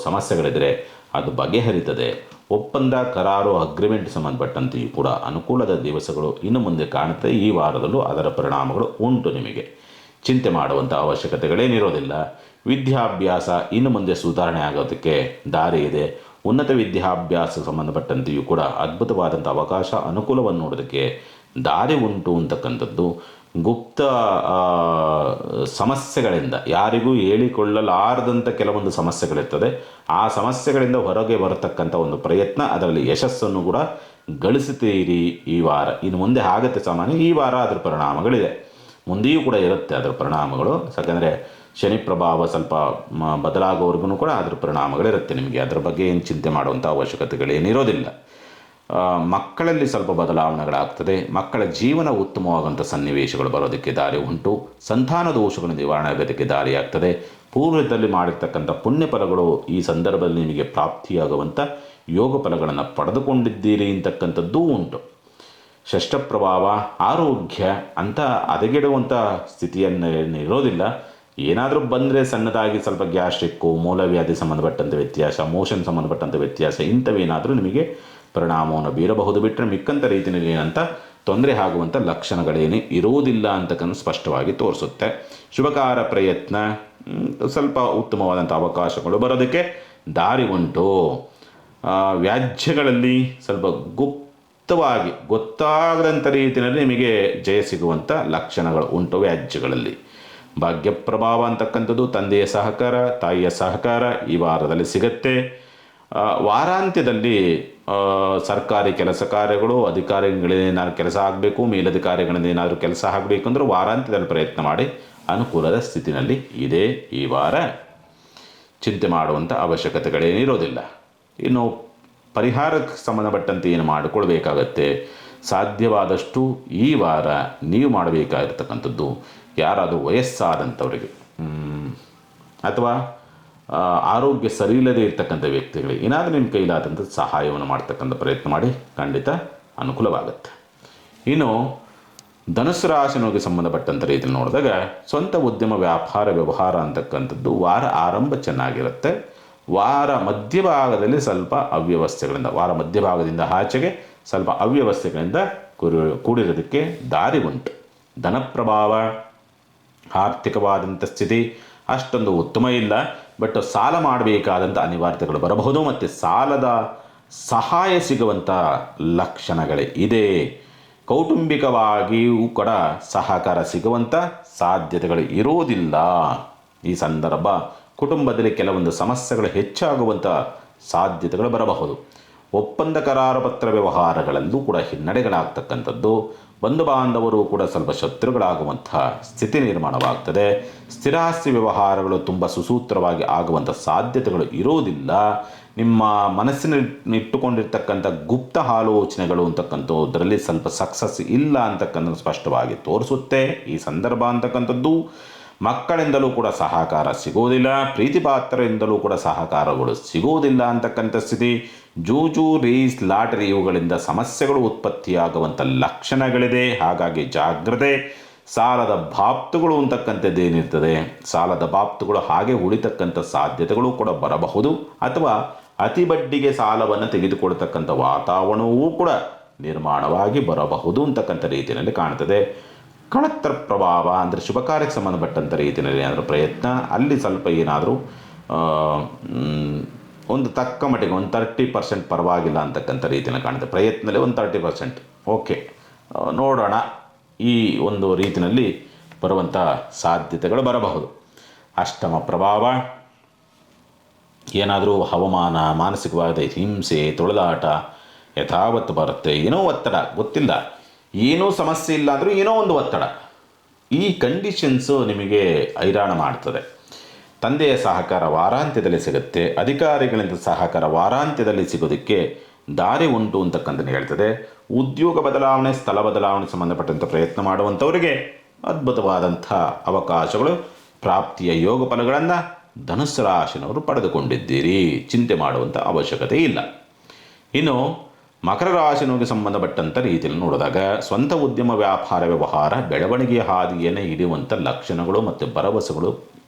ಸಮಸ್ಯೆಗಳಿದ್ದರೆ ಅದು ಬಗೆಹರಿತದೆ. ಒಪ್ಪಂದ, ಕರಾರು, ಅಗ್ರಿಮೆಂಟ್ ಸಂಬಂಧಪಟ್ಟಂತೆಯೂ ಕೂಡ ಅನುಕೂಲದ ದಿವಸಗಳು ಇನ್ನು ಮುಂದೆ ಕಾಣುತ್ತೆ. ಈ ವಾರದಲ್ಲೂ ಅದರ ಪರಿಣಾಮಗಳು ಉಂಟು. ನಿಮಗೆ ಚಿಂತೆ ಮಾಡುವಂಥ ಅವಶ್ಯಕತೆಗಳೇನಿರೋದಿಲ್ಲ. ವಿದ್ಯಾಭ್ಯಾಸ ಇನ್ನು ಮುಂದೆ ಸುಧಾರಣೆ ಆಗೋದಕ್ಕೆ ದಾರಿ ಇದೆ. ಉನ್ನತ ವಿದ್ಯಾಭ್ಯಾಸ ಸಂಬಂಧಪಟ್ಟಂತೆಯೂ ಕೂಡ ಅದ್ಭುತವಾದಂಥ ಅವಕಾಶ, ಅನುಕೂಲವನ್ನು ನೋಡೋದಕ್ಕೆ ದಾರಿ ಉಂಟು ಅಂತಕ್ಕಂಥದ್ದು. ಗುಪ್ತ ಸಮಸ್ಯೆಗಳಿಂದ, ಯಾರಿಗೂ ಹೇಳಿಕೊಳ್ಳಲಾರದಂಥ ಕೆಲವೊಂದು ಸಮಸ್ಯೆಗಳಿರ್ತದೆ. ಆ ಸಮಸ್ಯೆಗಳಿಂದ ಹೊರಗೆ ಬರತಕ್ಕಂಥ ಒಂದು ಪ್ರಯತ್ನ, ಅದರಲ್ಲಿ ಯಶಸ್ಸನ್ನು ಕೂಡ ಗಳಿಸುತ್ತೀರಿ ಈ ವಾರ. ಇನ್ನು ಮುಂದೆ ಆಗುತ್ತೆ ಸಾಮಾನ್ಯ. ಈ ವಾರ ಅದರ ಪರಿಣಾಮಗಳಿದೆ, ಮುಂದೆಯೂ ಕೂಡ ಇರುತ್ತೆ ಅದರ ಪರಿಣಾಮಗಳು. ಯಾಕಂದರೆ ಶನಿ ಪ್ರಭಾವ ಸ್ವಲ್ಪ ಬದಲಾಗೋವರೆಗೂ ಕೂಡ ಅದರ ಪರಿಣಾಮಗಳಿರುತ್ತೆ ನಿಮಗೆ. ಅದರ ಬಗ್ಗೆ ಏನು ಚಿಂತೆ ಮಾಡುವಂಥ ಅವಶ್ಯಕತೆಗಳೇನಿರೋದಿಲ್ಲ. ಮಕ್ಕಳಲ್ಲಿ ಸ್ವಲ್ಪ ಬದಲಾವಣೆಗಳಾಗ್ತದೆ. ಮಕ್ಕಳ ಜೀವನ ಉತ್ತಮವಾದಂಥ ಸನ್ನಿವೇಶಗಳು ಬರೋದಕ್ಕೆ ದಾರಿ ಉಂಟು. ಸಂತಾನ ದೋಷಗಳ ನಿವಾರಣೆ ಆಗೋದಕ್ಕೆ ದಾರಿಯಾಗ್ತದೆ. ಪೂರ್ವದಲ್ಲಿ ಮಾಡಿರ್ತಕ್ಕಂಥ ಪುಣ್ಯ ಫಲಗಳು ಈ ಸಂದರ್ಭದಲ್ಲಿ ನಿಮಗೆ ಪ್ರಾಪ್ತಿಯಾಗುವಂಥ ಯೋಗ ಫಲಗಳನ್ನು ಪಡೆದುಕೊಂಡಿದ್ದೀರಿ ಅಂತಕ್ಕಂಥದ್ದೂ ಉಂಟು. ಷಷ್ಠ ಪ್ರಭಾವ ಆರೋಗ್ಯ ಅಂತ ಹದಗೆಡುವಂಥ ಸ್ಥಿತಿಯನ್ನು ಇರೋದಿಲ್ಲ. ಏನಾದರೂ ಬಂದರೆ ಸಣ್ಣದಾಗಿ ಸ್ವಲ್ಪ ಗ್ಯಾಸ್ಟ್ರಿಕ್ಕು, ಮೂಲವ್ಯಾಧಿ ಸಂಬಂಧಪಟ್ಟಂಥ ವ್ಯತ್ಯಾಸ, ಮೋಷನ್ ಸಂಬಂಧಪಟ್ಟಂಥ ವ್ಯತ್ಯಾಸ ಇಂಥವೇನಾದರೂ ನಿಮಗೆ ಪರಿಣಾಮವನ್ನು ಬೀರಬಹುದು. ಬಿಟ್ಟರೆ ಮಿಕ್ಕಂಥ ರೀತಿಯಲ್ಲಿ ಏನಂತ ತೊಂದರೆ ಆಗುವಂಥ ಲಕ್ಷಣಗಳೇನು ಇರುವುದಿಲ್ಲ ಅಂತಕ್ಕಂಥ ಸ್ಪಷ್ಟವಾಗಿ ತೋರಿಸುತ್ತೆ. ಶುಭಕಾರ ಪ್ರಯತ್ನ ಸ್ವಲ್ಪ ಉತ್ತಮವಾದಂಥ ಅವಕಾಶಗಳು ಬರೋದಕ್ಕೆ ದಾರಿ ಉಂಟು. ವ್ಯಾಜ್ಯಗಳಲ್ಲಿ ಸ್ವಲ್ಪ ಗುಪ್ತವಾಗಿ ಗೊತ್ತಾಗದಂಥ ರೀತಿಯಲ್ಲಿ ನಿಮಗೆ ಜಯ ಸಿಗುವಂಥ ಲಕ್ಷಣಗಳು ಉಂಟು. ವ್ಯಾಜ್ಯಗಳಲ್ಲಿ ಭಾಗ್ಯ ಪ್ರಭಾವ ಅಂತಕ್ಕಂಥದ್ದು ತಂದೆಯ ಸಹಕಾರ, ತಾಯಿಯ ಸಹಕಾರ ಈ ವಾರದಲ್ಲಿ ಸಿಗತ್ತೆ. ವಾರಾಂತ್ಯದಲ್ಲಿ ಸರ್ಕಾರಿ ಕೆಲಸ ಕಾರ್ಯಗಳು, ಅಧಿಕಾರಿಗಳೇನಾದ್ರು ಕೆಲಸ ಆಗಬೇಕು, ಮೇಲಧಿಕಾರಿಗಳಿಂದ ಏನಾದರೂ ಕೆಲಸ ಆಗಬೇಕು ಅಂದ್ರೆ ವಾರಾಂತ್ಯದಲ್ಲಿ ಪ್ರಯತ್ನ ಮಾಡಿ ಅನುಕೂಲದ ಸ್ಥಿತಿನಲ್ಲಿ ಇದೆ. ಈ ವಾರ ಚಿಂತೆ ಮಾಡುವಂಥ ಅವಶ್ಯಕತೆಗಳೇನಿರೋದಿಲ್ಲ. ಇನ್ನು ಪರಿಹಾರಕ್ಕೆ ಸಂಬಂಧಪಟ್ಟಂತೆ ಏನು ಮಾಡಿಕೊಳ್ಬೇಕಾಗತ್ತೆ, ಸಾಧ್ಯವಾದಷ್ಟು ಈ ವಾರ ನೀವು ಮಾಡಬೇಕಾಗಿರ್ತಕ್ಕಂಥದ್ದು ಯಾರಾದರೂ ವಯಸ್ಸಾದಂಥವರಿಗೆ ಅಥವಾ ಆರೋಗ್ಯ ಸರಿಯಿಲ್ಲದೆ ಇರ್ತಕ್ಕಂಥ ವ್ಯಕ್ತಿಗಳಿಗೆ ಏನಾದರೂ ನಿಮ್ಮ ಕೈಲಾದಂಥ ಸಹಾಯವನ್ನು ಮಾಡ್ತಕ್ಕಂಥ ಪ್ರಯತ್ನ ಮಾಡಿ, ಖಂಡಿತ ಅನುಕೂಲವಾಗುತ್ತೆ. ಇನ್ನು ಧನುಸ್ಸು ರಾಶಿಗೆ ಸಂಬಂಧಪಟ್ಟಂಥ ರೀತಿಯಲ್ಲಿ ನೋಡಿದಾಗ ಸ್ವಂತ ಉದ್ಯಮ, ವ್ಯಾಪಾರ, ವ್ಯವಹಾರ ಅಂತಕ್ಕಂಥದ್ದು ವಾರ ಆರಂಭ ಚೆನ್ನಾಗಿರುತ್ತೆ. ವಾರ ಮಧ್ಯಭಾಗದಲ್ಲಿ ಸ್ವಲ್ಪ ಅವ್ಯವಸ್ಥೆಗಳಿಂದ, ವಾರ ಮಧ್ಯಭಾಗದಿಂದ ಆಚೆಗೆ ಸ್ವಲ್ಪ ಅವ್ಯವಸ್ಥೆಗಳಿಂದ ಕೂಡಿರೋದಕ್ಕೆ ದಾರಿ ಉಂಟು. ಧನ ಪ್ರಭಾವ, ಆರ್ಥಿಕವಾದಂಥ ಸ್ಥಿತಿ ಅಷ್ಟೊಂದು ಉತ್ತಮ ಇಲ್ಲ. ಬಟ್ ಸಾಲ ಮಾಡಬೇಕಾದಂಥ ಅನಿವಾರ್ಯತೆಗಳು ಬರಬಹುದು ಮತ್ತು ಸಾಲದ ಸಹಾಯ ಸಿಗುವಂಥ ಲಕ್ಷಣಗಳೇ ಇದೆ. ಕೌಟುಂಬಿಕವಾಗಿಯೂ ಕೂಡ ಸಹಕಾರ ಸಿಗುವಂಥ ಸಾಧ್ಯತೆಗಳು ಇರುವುದಿಲ್ಲ. ಈ ಸಂದರ್ಭ ಕುಟುಂಬದಲ್ಲಿ ಕೆಲವೊಂದು ಸಮಸ್ಯೆಗಳು ಹೆಚ್ಚಾಗುವಂಥ ಸಾಧ್ಯತೆಗಳು ಬರಬಹುದು. ಒಪ್ಪಂದ ಕರಾರು ಪತ್ರ ವ್ಯವಹಾರಗಳಲ್ಲೂ ಕೂಡ ಹಿನ್ನಡೆಗಳಾಗ್ತಕ್ಕಂಥದ್ದು. ಬಂಧು ಬಾಂಧವರು ಕೂಡ ಸ್ವಲ್ಪ ಶತ್ರುಗಳಾಗುವಂತಹ ಸ್ಥಿತಿ ನಿರ್ಮಾಣವಾಗ್ತದೆ. ಸ್ಥಿರಾಸ್ತಿ ವ್ಯವಹಾರಗಳು ತುಂಬ ಸುಸೂತ್ರವಾಗಿ ಆಗುವಂಥ ಸಾಧ್ಯತೆಗಳು ಇರೋದಿಲ್ಲ. ನಿಮ್ಮ ಮನಸ್ಸಿನಿಟ್ಟುಕೊಂಡಿರ್ತಕ್ಕಂಥ ಗುಪ್ತ ಆಲೋಚನೆಗಳು ಅಂತಕ್ಕಂಥದ್ರಲ್ಲಿ ಸ್ವಲ್ಪ ಸಕ್ಸಸ್ ಇಲ್ಲ ಅಂತಕ್ಕಂಥ ಸ್ಪಷ್ಟವಾಗಿ ತೋರಿಸುತ್ತೆ ಈ ಸಂದರ್ಭ ಅಂತಕ್ಕಂಥದ್ದು. ಮಕ್ಕಳಿಂದಲೂ ಕೂಡ ಸಹಕಾರ ಸಿಗೋದಿಲ್ಲ, ಪ್ರೀತಿ ಪಾತ್ರರಿಂದಲೂ ಕೂಡ ಸಹಕಾರಗಳು ಸಿಗೋದಿಲ್ಲ ಅಂತಕ್ಕಂಥ ಸ್ಥಿತಿ. ಜೂಜು, ರೇಸ್, ಲಾಟರಿ ಇವುಗಳಿಂದ ಸಮಸ್ಯೆಗಳು ಉತ್ಪತ್ತಿಯಾಗುವಂಥ ಲಕ್ಷಣಗಳಿದೆ. ಹಾಗಾಗಿ ಜಾಗ್ರತೆ. ಸಾಲದ ಬಾಬ್ತುಗಳು ಅಂತಕ್ಕಂಥದ್ದೇನಿರ್ತದೆ, ಸಾಲದ ಬಾಬ್ತುಗಳು ಹಾಗೆ ಉಳಿತಕ್ಕಂಥ ಸಾಧ್ಯತೆಗಳು ಕೂಡ ಬರಬಹುದು. ಅಥವಾ ಅತಿ ಬಡ್ಡಿಗೆ ಸಾಲವನ್ನು ತೆಗೆದುಕೊಳ್ತಕ್ಕಂಥ ವಾತಾವರಣವೂ ಕೂಡ ನಿರ್ಮಾಣವಾಗಿ ಬರಬಹುದು ಅಂತಕ್ಕಂಥ ರೀತಿಯಲ್ಲಿ ಕಾಣ್ತದೆ. ಕಳತ್ರ ಪ್ರಭಾವ ಅಂದರೆ ಶುಭ ಕಾರ್ಯಕ್ಕೆ ಸಂಬಂಧಪಟ್ಟಂಥ ರೀತಿಯಲ್ಲಿ ಏನಾದರೂ ಪ್ರಯತ್ನ, ಅಲ್ಲಿ ಸ್ವಲ್ಪ ಏನಾದರೂ ಒಂದು ತಕ್ಕ ಮಟ್ಟಿಗೆ ಒಂದು 30% ಪರವಾಗಿಲ್ಲ ಅಂತಕ್ಕಂಥ ರೀತಿಯಲ್ಲಿ ಕಾಣುತ್ತೆ. ಪ್ರಯತ್ನದಲ್ಲಿ ಒಂದು 30% ಓಕೆ ನೋಡೋಣ, ಈ ಒಂದು ರೀತಿಯಲ್ಲಿ ಬರುವಂಥ ಸಾಧ್ಯತೆಗಳು ಬರಬಹುದು. ಅಷ್ಟಮ ಪ್ರಭಾವ ಏನಾದರೂ ಹವಾಮಾನ, ಮಾನಸಿಕವಾದ ಹಿಂಸೆ, ತೊಳೆದಾಟ ಯಥಾವತ್ತು ಬರುತ್ತೆ. ಏನೋ ಒತ್ತಡ, ಗೊತ್ತಿಲ್ಲ, ಏನೂ ಸಮಸ್ಯೆ ಇಲ್ಲ ಅಂದರೂ ಏನೋ ಒಂದು ಒತ್ತಡ, ಈ ಕಂಡೀಷನ್ಸು ನಿಮಗೆ ಹೈರಾಣ ಮಾಡ್ತದೆ. ತಂದೆಯ ಸಹಕಾರ ವಾರಾಂತ್ಯದಲ್ಲಿ ಸಿಗುತ್ತೆ. ಅಧಿಕಾರಿಗಳಿಂದ ಸಹಕಾರ ವಾರಾಂತ್ಯದಲ್ಲಿ ಸಿಗೋದಕ್ಕೆ ದಾರಿ ಉಂಟು ಅಂತಕ್ಕಂಥದ್ದು ಹೇಳ್ತದೆ. ಉದ್ಯೋಗ ಬದಲಾವಣೆ, ಸ್ಥಳ ಬದಲಾವಣೆ ಸಂಬಂಧಪಟ್ಟಂಥ ಪ್ರಯತ್ನ ಮಾಡುವಂಥವರಿಗೆ ಅದ್ಭುತವಾದಂಥ ಅವಕಾಶಗಳು, ಪ್ರಾಪ್ತಿಯ ಯೋಗ ಫಲಗಳನ್ನು ಧನುಸ್ಸು ರಾಶಿನವರು ಪಡೆದುಕೊಂಡಿದ್ದೀರಿ. ಚಿಂತೆ ಮಾಡುವಂಥ ಅವಶ್ಯಕತೆ ಇಲ್ಲ. ಇನ್ನು ಮಕರ ರಾಶಿನವರಿಗೆ ಸಂಬಂಧಪಟ್ಟಂಥ ರೀತಿಯಲ್ಲಿ ನೋಡಿದಾಗ ಸ್ವಂತ ಉದ್ಯಮ, ವ್ಯಾಪಾರ, ವ್ಯವಹಾರ ಬೆಳವಣಿಗೆಯ ಹಾದಿಯನ್ನು ಹಿಡಿಯುವಂಥ ಲಕ್ಷಣಗಳು ಮತ್ತು ಭರವಸೆಗಳು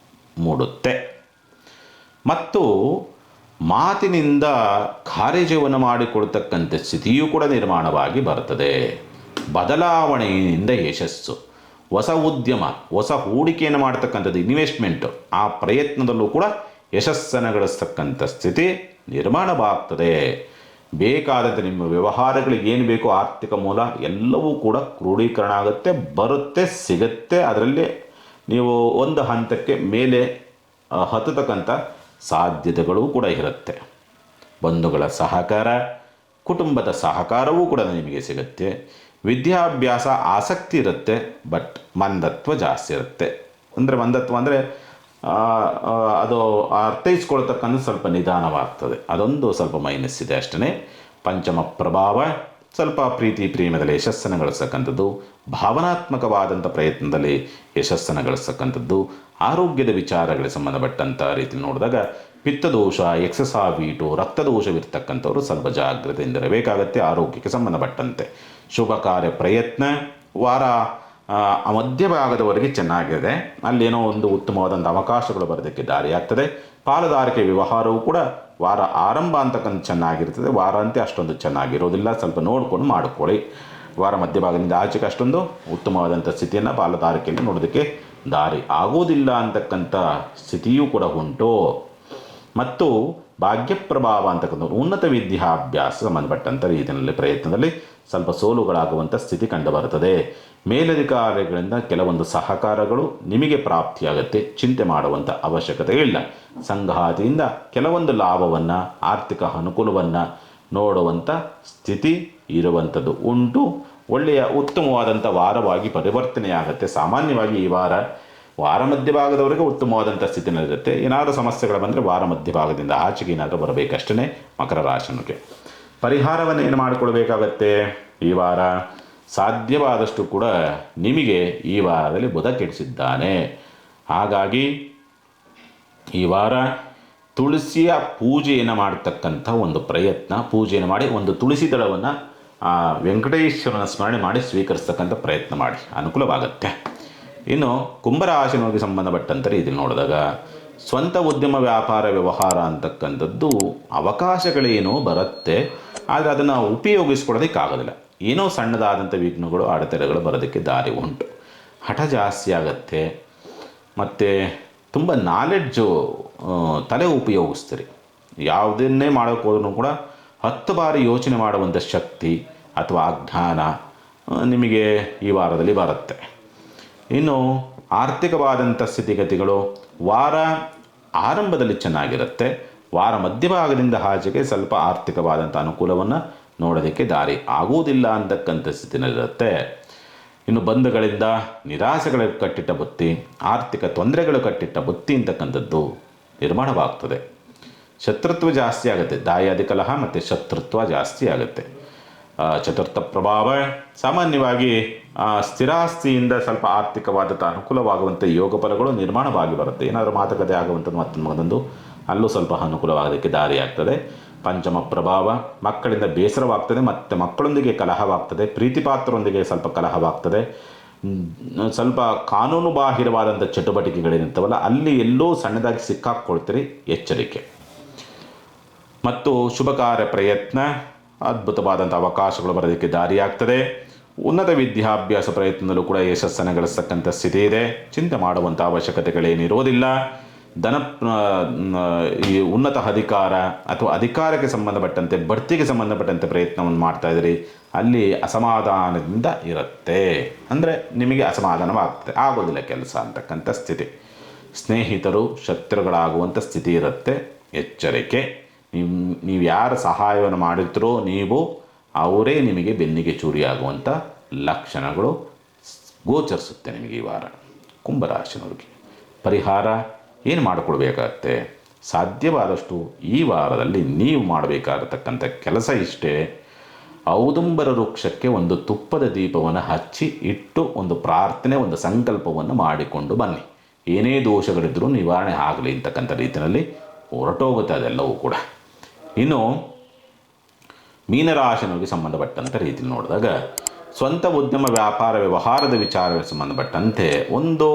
ಮೂಡುತ್ತೆ. ಮತ್ತು ಮಾತಿನಿಂದ ಕಾರ್ಯಜೀವನ ಮಾಡಿಕೊಳ್ತಕ್ಕಂಥ ಸ್ಥಿತಿಯೂ ಕೂಡ ನಿರ್ಮಾಣವಾಗಿ ಬರ್ತದೆ. ಬದಲಾವಣೆಯಿಂದ ಯಶಸ್ಸು, ಹೊಸ ಉದ್ಯಮ, ಹೊಸ ಹೂಡಿಕೆಯನ್ನು ಮಾಡ್ತಕ್ಕಂಥದ್ದು, ಇನ್ವೆಸ್ಟ್ಮೆಂಟು, ಆ ಪ್ರಯತ್ನದಲ್ಲೂ ಕೂಡ ಯಶಸ್ಸನ್ನು ಗಳಿಸ್ತಕ್ಕಂಥ ಸ್ಥಿತಿ ನಿರ್ಮಾಣವಾಗ್ತದೆ. ಬೇಕಾದಂತೆ ನಿಮ್ಮ ವ್ಯವಹಾರಗಳಿಗೆ ಏನು ಬೇಕೋ ಆರ್ಥಿಕ ಮೂಲ ಎಲ್ಲವೂ ಕೂಡ ಕ್ರೋಢೀಕರಣ ಆಗುತ್ತೆ, ಬರುತ್ತೆ, ಸಿಗುತ್ತೆ. ಅದರಲ್ಲಿ ನೀವು ಒಂದು ಹಂತಕ್ಕೆ ಮೇಲೆ ಹತ್ತತಕ್ಕಂಥ ಸಾಧ್ಯತೆಗಳೂ ಕೂಡ ಇರುತ್ತೆ. ಬಂಧುಗಳ ಸಹಕಾರ, ಕುಟುಂಬದ ಸಹಕಾರವೂ ಕೂಡ ನಿಮಗೆ ಸಿಗುತ್ತೆ. ವಿದ್ಯಾಭ್ಯಾಸ ಆಸಕ್ತಿ ಇರುತ್ತೆ, ಬಟ್ ಮಂದತ್ವ ಜಾಸ್ತಿ ಇರುತ್ತೆ. ಅಂದರೆ ಮಂದತ್ವ ಅಂದರೆ ಆ, ಆ, ಅದು ಅರ್ಥೈಸ್ಕೊಳ್ತಕ್ಕಂಥ ಸ್ವಲ್ಪ ನಿಧಾನವಾಗ್ತದೆ. ಅದೊಂದು ಸ್ವಲ್ಪ ಮೈನಸ್ ಇದೆ ಅಷ್ಟೇ. ಪಂಚಮ ಪ್ರಭಾವ ಸ್ವಲ್ಪ ಪ್ರೀತಿ ಪ್ರೇಮದಲ್ಲಿ ಯಶಸ್ಸನ್ನು ಗಳಿಸ್ತಕ್ಕಂಥದ್ದು, ಭಾವನಾತ್ಮಕವಾದಂಥ ಪ್ರಯತ್ನದಲ್ಲಿ ಯಶಸ್ಸನ್ನು ಗಳಿಸ್ತಕ್ಕಂಥದ್ದು, ಆರೋಗ್ಯದ ವಿಚಾರಗಳಿಗೆ ಸಂಬಂಧಪಟ್ಟಂಥ ರೀತಿ ನೋಡಿದಾಗ ಪಿತ್ತದೋಷ, ಎಕ್ಸಸ್ ಆಫ್ ವೀಟು, ರಕ್ತದೋಷವಿರ್ತಕ್ಕಂಥವ್ರು ಸ್ವಲ್ಪ ಜಾಗ್ರತೆಯಿಂದಿರಬೇಕಾಗತ್ತೆ ಆರೋಗ್ಯಕ್ಕೆ ಸಂಬಂಧಪಟ್ಟಂತೆ. ಶುಭ ಕಾರ್ಯ ಪ್ರಯತ್ನ ವಾರ ಮಧ್ಯಭಾಗದವರೆಗೆ ಚೆನ್ನಾಗಿದೆ. ಅಲ್ಲೇನೋ ಒಂದು ಉತ್ತಮವಾದಂಥ ಅವಕಾಶಗಳು ಬರೋದಕ್ಕೆ ದಾರಿಯಾಗ್ತದೆ. ಪಾಲುದಾರಿಕೆ ವ್ಯವಹಾರವು ಕೂಡ ವಾರ ಆರಂಭ ಅಂತಕ್ಕಂಥ ಚೆನ್ನಾಗಿರ್ತದೆ, ವಾರಾಂತ್ಯ ಅಷ್ಟೊಂದು ಚೆನ್ನಾಗಿರೋದಿಲ್ಲ. ಸ್ವಲ್ಪ ನೋಡಿಕೊಂಡು ಮಾಡಿಕೊಳ್ಳಿ. ವಾರ ಮಧ್ಯಭಾಗದಿಂದ ಆಚೆಗೆ ಅಷ್ಟೊಂದು ಉತ್ತಮವಾದಂಥ ಸ್ಥಿತಿಯನ್ನು ಪಾಲುದಾರಿಕೆಯಲ್ಲಿ ನೋಡೋದಕ್ಕೆ ದಾರಿ ಆಗೋದಿಲ್ಲ ಅಂತಕ್ಕಂಥ ಸ್ಥಿತಿಯೂ ಕೂಡ ಉಂಟು. ಮತ್ತು ಭಾಗ್ಯಪ್ರಭಾವ ಅಂತಕ್ಕಂಥ ಉನ್ನತ ವಿದ್ಯಾಭ್ಯಾಸ ಸಂಬಂಧಪಟ್ಟಂಥ ರೀತಿಯಲ್ಲಿ ಪ್ರಯತ್ನದಲ್ಲಿ ಸ್ವಲ್ಪ ಸೋಲುಗಳಾಗುವಂಥ ಸ್ಥಿತಿ ಕಂಡುಬರುತ್ತದೆ. ಮೇಲಧಿಕಾರಿಗಳಿಂದ ಕೆಲವೊಂದು ಸಹಕಾರಗಳು ನಿಮಗೆ ಪ್ರಾಪ್ತಿಯಾಗುತ್ತೆ, ಚಿಂತೆ ಮಾಡುವಂಥ ಅವಶ್ಯಕತೆ ಇಲ್ಲ. ಸಂಗಾತಿಯಿಂದ ಕೆಲವೊಂದು ಲಾಭವನ್ನು, ಆರ್ಥಿಕ ಅನುಕೂಲವನ್ನು ನೋಡುವಂಥ ಸ್ಥಿತಿ ಇರುವಂಥದ್ದು ಉಂಟು. ಒಳ್ಳೆಯ ಉತ್ತಮವಾದಂಥ ವಾರವಾಗಿ ಪರಿವರ್ತನೆಯಾಗುತ್ತೆ. ಸಾಮಾನ್ಯವಾಗಿ ಈ ವಾರ ಮಧ್ಯಭಾಗದವರೆಗೆ ಉತ್ತಮವಾದಂಥ ಸ್ಥಿತಿನಲ್ಲಿರುತ್ತೆ. ಏನಾದರೂ ಸಮಸ್ಯೆಗಳು ಬಂದರೆ ವಾರ ಮಧ್ಯಭಾಗದಿಂದ ಆಚೆಗೆ ಏನಾದರೂ ಬರಬೇಕಷ್ಟೇ. ಮಕರ ರಾಶಿಗೆ ಪರಿಹಾರವನ್ನು ಏನು ಮಾಡಿಕೊಳ್ಬೇಕಾಗತ್ತೆ? ಈ ವಾರ ಸಾಧ್ಯವಾದಷ್ಟು ಕೂಡ ನಿಮಗೆ ಈ ವಾರದಲ್ಲಿ ಬುಧ ಕೆಡಿಸಿದ್ದಾನೆ. ಹಾಗಾಗಿ ಈ ವಾರ ತುಳಸಿಯ ಪೂಜೆಯನ್ನು ಮಾಡತಕ್ಕಂಥ ಒಂದು ಪ್ರಯತ್ನ, ಪೂಜೆಯನ್ನು ಮಾಡಿ ಒಂದು ತುಳಸಿ ದಳವನ್ನು ವೆಂಕಟೇಶ್ವರನ ಸ್ಮರಣೆ ಮಾಡಿ ಸ್ವೀಕರಿಸ್ತಕ್ಕಂಥ ಪ್ರಯತ್ನ ಮಾಡಿ, ಅನುಕೂಲವಾಗುತ್ತೆ. ಇನ್ನು ಕುಂಭರಾಶಿನವರಿಗೆ ಸಂಬಂಧಪಟ್ಟಂಥ ರೀತಿಯಲ್ಲಿ ನೋಡಿದಾಗ ಸ್ವಂತ ಉದ್ಯಮ, ವ್ಯಾಪಾರ, ವ್ಯವಹಾರ ಅಂತಕ್ಕಂಥದ್ದು ಅವಕಾಶಗಳೇನೋ ಬರುತ್ತೆ, ಆದರೆ ಅದನ್ನು ಉಪಯೋಗಿಸ್ಕೊಳ್ಳೋದಕ್ಕಾಗೋದಿಲ್ಲ. ಏನೋ ಸಣ್ಣದಾದಂಥ ವಿಘ್ನಗಳು, ಅಡೆತಡೆಗಳು ಬರೋದಕ್ಕೆ ದಾರಿ ಉಂಟು. ಹಠ ಜಾಸ್ತಿ ಆಗುತ್ತೆ. ಮತ್ತು ತುಂಬ ನಾಲೆಡ್ಜು ತಲೆ ಉಪಯೋಗಿಸ್ತೀರಿ. ಯಾವುದನ್ನೇ ಮಾಡೋಕ್ಕೆ ಹೋದ್ರೂ ಕೂಡ 10 ಬಾರಿ ಯೋಚನೆ ಮಾಡುವಂಥ ಶಕ್ತಿ ಅಥವಾ ಅಜ್ಞಾನ ನಿಮಗೆ ಈ ವಾರದಲ್ಲಿ ಬರುತ್ತೆ. ಇನ್ನು ಆರ್ಥಿಕವಾದಂಥ ಸ್ಥಿತಿಗತಿಗಳು ವಾರ ಆರಂಭದಲ್ಲಿ ಚೆನ್ನಾಗಿರುತ್ತೆ. ವಾರ ಮಧ್ಯಭಾಗದಿಂದ ಆಚೆಗೆ ಸ್ವಲ್ಪ ಆರ್ಥಿಕವಾದಂಥ ಅನುಕೂಲವನ್ನು ನೋಡೋದಕ್ಕೆ ದಾರಿ ಆಗುವುದಿಲ್ಲ ಅಂತಕ್ಕಂಥ ಸ್ಥಿತಿನಲ್ಲಿರುತ್ತೆ. ಇನ್ನು ಬಂಧುಗಳಿಂದ ನಿರಾಸೆಗಳು ಕಟ್ಟಿಟ್ಟ ಬುತ್ತಿ, ಆರ್ಥಿಕ ತೊಂದರೆಗಳು ಕಟ್ಟಿಟ್ಟ ಬುತ್ತಿ ಅಂತಕ್ಕಂಥದ್ದು ನಿರ್ಮಾಣವಾಗ್ತದೆ. ಶತ್ರುತ್ವ ಜಾಸ್ತಿ ಆಗುತ್ತೆ. ದಾಯಾದಿ ಕಲಹ ಮತ್ತು ಶತ್ರುತ್ವ ಜಾಸ್ತಿ ಆಗುತ್ತೆ. ಚತುರ್ಥ ಪ್ರಭಾವ ಸಾಮಾನ್ಯವಾಗಿ ಸ್ಥಿರಾಸ್ತಿಯಿಂದ ಸ್ವಲ್ಪ ಆರ್ಥಿಕವಾದಂಥ ಅನುಕೂಲವಾಗುವಂಥ ಯೋಗ ಫಲಗಳು ನಿರ್ಮಾಣವಾಗಿ ಬರುತ್ತೆ. ಏನಾದರೂ ಮಾತುಕತೆ ಆಗುವಂಥದ್ದು ಮತ್ತೊಂದು ಅಲ್ಲೂ ಸ್ವಲ್ಪ ಅನುಕೂಲವಾಗೋದಕ್ಕೆ ದಾರಿಯಾಗ್ತದೆ. ಪಂಚಮ ಪ್ರಭಾವ ಮಕ್ಕಳಿಂದ ಬೇಸರವಾಗ್ತದೆ, ಮತ್ತು ಮಕ್ಕಳೊಂದಿಗೆ ಕಲಹವಾಗ್ತದೆ, ಪ್ರೀತಿಪಾತ್ರರೊಂದಿಗೆ ಸ್ವಲ್ಪ ಕಲಹವಾಗ್ತದೆ. ಸ್ವಲ್ಪ ಕಾನೂನು ಬಾಹಿರವಾದಂಥ ಚಟುವಟಿಕೆಗಳೇನಿರ್ತವಲ್ಲ ಅಲ್ಲಿ ಎಲ್ಲೋ ಸಣ್ಣದಾಗಿ ಸಿಕ್ಕಾಕ್ಕೊಳ್ತೀರಿ, ಎಚ್ಚರಿಕೆ. ಮತ್ತು ಶುಭ ಕಾರ್ಯ ಪ್ರಯತ್ನ ಅದ್ಭುತವಾದಂಥ ಅವಕಾಶಗಳು ಬರೋದಕ್ಕೆ ದಾರಿಯಾಗ್ತದೆ. ಉನ್ನತ ವಿದ್ಯಾಭ್ಯಾಸ ಪ್ರಯತ್ನದಲ್ಲೂ ಕೂಡ ಯಶಸ್ಸನ್ನು ಗಳಿಸ್ತಕ್ಕಂಥ ಸ್ಥಿತಿ ಇದೆ. ಚಿಂತೆ ಮಾಡುವಂಥ ಅವಶ್ಯಕತೆಗಳೇನಿರೋದಿಲ್ಲ. ಈ ಉನ್ನತ ಅಧಿಕಾರ ಅಥವಾ ಅಧಿಕಾರಕ್ಕೆ ಸಂಬಂಧಪಟ್ಟಂತೆ, ಬಡ್ತಿಗೆ ಸಂಬಂಧಪಟ್ಟಂತೆ ಪ್ರಯತ್ನವನ್ನು ಮಾಡ್ತಾ ಇದ್ದೀರಿ, ಅಲ್ಲಿ ಅಸಮಾಧಾನದಿಂದ ಇರುತ್ತೆ. ಅಂದರೆ ನಿಮಗೆ ಅಸಮಾಧಾನವಾಗ್ತದೆ, ಆಗೋದಿಲ್ಲ ಕೆಲಸ ಅಂತಕ್ಕಂಥ ಸ್ಥಿತಿ. ಸ್ನೇಹಿತರು ಶತ್ರುಗಳಾಗುವಂಥ ಸ್ಥಿತಿ ಇರುತ್ತೆ, ಎಚ್ಚರಿಕೆ. ನೀವು ಯಾರ ಸಹಾಯವನ್ನು ಮಾಡಿರ್ತೀರೋ ನೀವು, ಅವರೇ ನಿಮಗೆ ಬೆನ್ನಿಗೆ ಚೂರಿಯಾಗುವಂಥ ಲಕ್ಷಣಗಳು ಗೋಚರಿಸುತ್ತೆ ನಿಮಗೆ ಈ ವಾರ. ಕುಂಭರಾಶಿನವ್ರಿಗೆ ಪರಿಹಾರ ಏನು ಮಾಡಿಕೊಳ್ಬೇಕಾಗತ್ತೆ? ಸಾಧ್ಯವಾದಷ್ಟು ಈ ವಾರದಲ್ಲಿ ನೀವು ಮಾಡಬೇಕಾಗತಕ್ಕಂಥ ಕೆಲಸ ಇಷ್ಟೇ. ಔದುಂಬರ ವೃಕ್ಷಕ್ಕೆ ಒಂದು ತುಪ್ಪದ ದೀಪವನ್ನು ಹಚ್ಚಿ ಇಟ್ಟು ಒಂದು ಪ್ರಾರ್ಥನೆ, ಒಂದು ಸಂಕಲ್ಪವನ್ನು ಮಾಡಿಕೊಂಡು ಬನ್ನಿ. ಏನೇ ದೋಷಗಳಿದ್ರೂ ನಿವಾರಣೆ ಆಗಲಿ ಅಂತಕ್ಕಂಥ ರೀತಿಯಲ್ಲಿ ಹೊರಟೋಗುತ್ತೆ ಅದೆಲ್ಲವೂ ಕೂಡ. ಇನ್ನು ಮೀನರಾಶಿನವರಿಗೆ ಸಂಬಂಧಪಟ್ಟಂಥ ರೀತಿ ನೋಡಿದಾಗ ಸ್ವಂತ ಉದ್ಯಮ, ವ್ಯಾಪಾರ, ವ್ಯವಹಾರದ ವಿಚಾರಗಳಿಗೆ ಸಂಬಂಧಪಟ್ಟಂತೆ ಒಂದು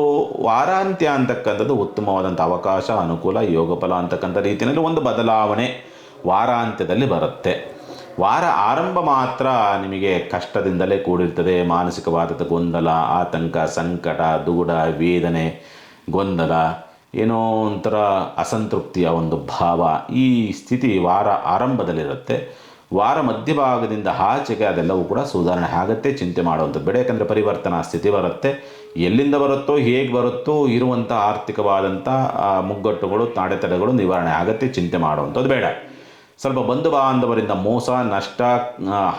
ವಾರಾಂತ್ಯ ಅಂತಕ್ಕಂಥದ್ದು ಉತ್ತಮವಾದಂಥ ಅವಕಾಶ, ಅನುಕೂಲ, ಯೋಗಫಲ ಅಂತಕ್ಕಂಥ ರೀತಿಯಲ್ಲಿ ಒಂದು ಬದಲಾವಣೆ ವಾರಾಂತ್ಯದಲ್ಲಿ ಬರುತ್ತೆ. ವಾರ ಆರಂಭ ಮಾತ್ರ ನಿಮಗೆ ಕಷ್ಟದಿಂದಲೇ ಕೂಡಿರ್ತದೆ. ಮಾನಸಿಕವಾದ ಗೊಂದಲ, ಆತಂಕ, ಸಂಕಟ, ದುಗುಡ, ವೇದನೆ, ಗೊಂದಲ, ಏನೋ ಒಂಥರ ಅಸಂತೃಪ್ತಿಯ ಒಂದು ಭಾವ, ಈ ಸ್ಥಿತಿ ವಾರ ಆರಂಭದಲ್ಲಿರುತ್ತೆ. ವಾರ ಮಧ್ಯಭಾಗದಿಂದ ಆಚೆಗೆ ಅದೆಲ್ಲವೂ ಕೂಡ ಸುಧಾರಣೆ ಆಗುತ್ತೆ. ಚಿಂತೆ ಮಾಡುವಂಥದ್ದು ಬೇಡ, ಯಾಕಂದರೆ ಪರಿವರ್ತನಾ ಸ್ಥಿತಿ ಬರುತ್ತೆ. ಎಲ್ಲಿಂದ ಬರುತ್ತೋ, ಹೇಗೆ ಬರುತ್ತೋ ಇರುವಂಥ ಆರ್ಥಿಕವಾದಂಥ ಮುಗ್ಗಟ್ಟುಗಳು, ಅಡೆತಡೆಗಳು ನಿವಾರಣೆ ಆಗುತ್ತೆ. ಚಿಂತೆ ಮಾಡುವಂಥದ್ದು ಬೇಡ. ಸ್ವಲ್ಪ ಬಂಧು ಬಾಂಧವರಿಂದ ಮೋಸ, ನಷ್ಟ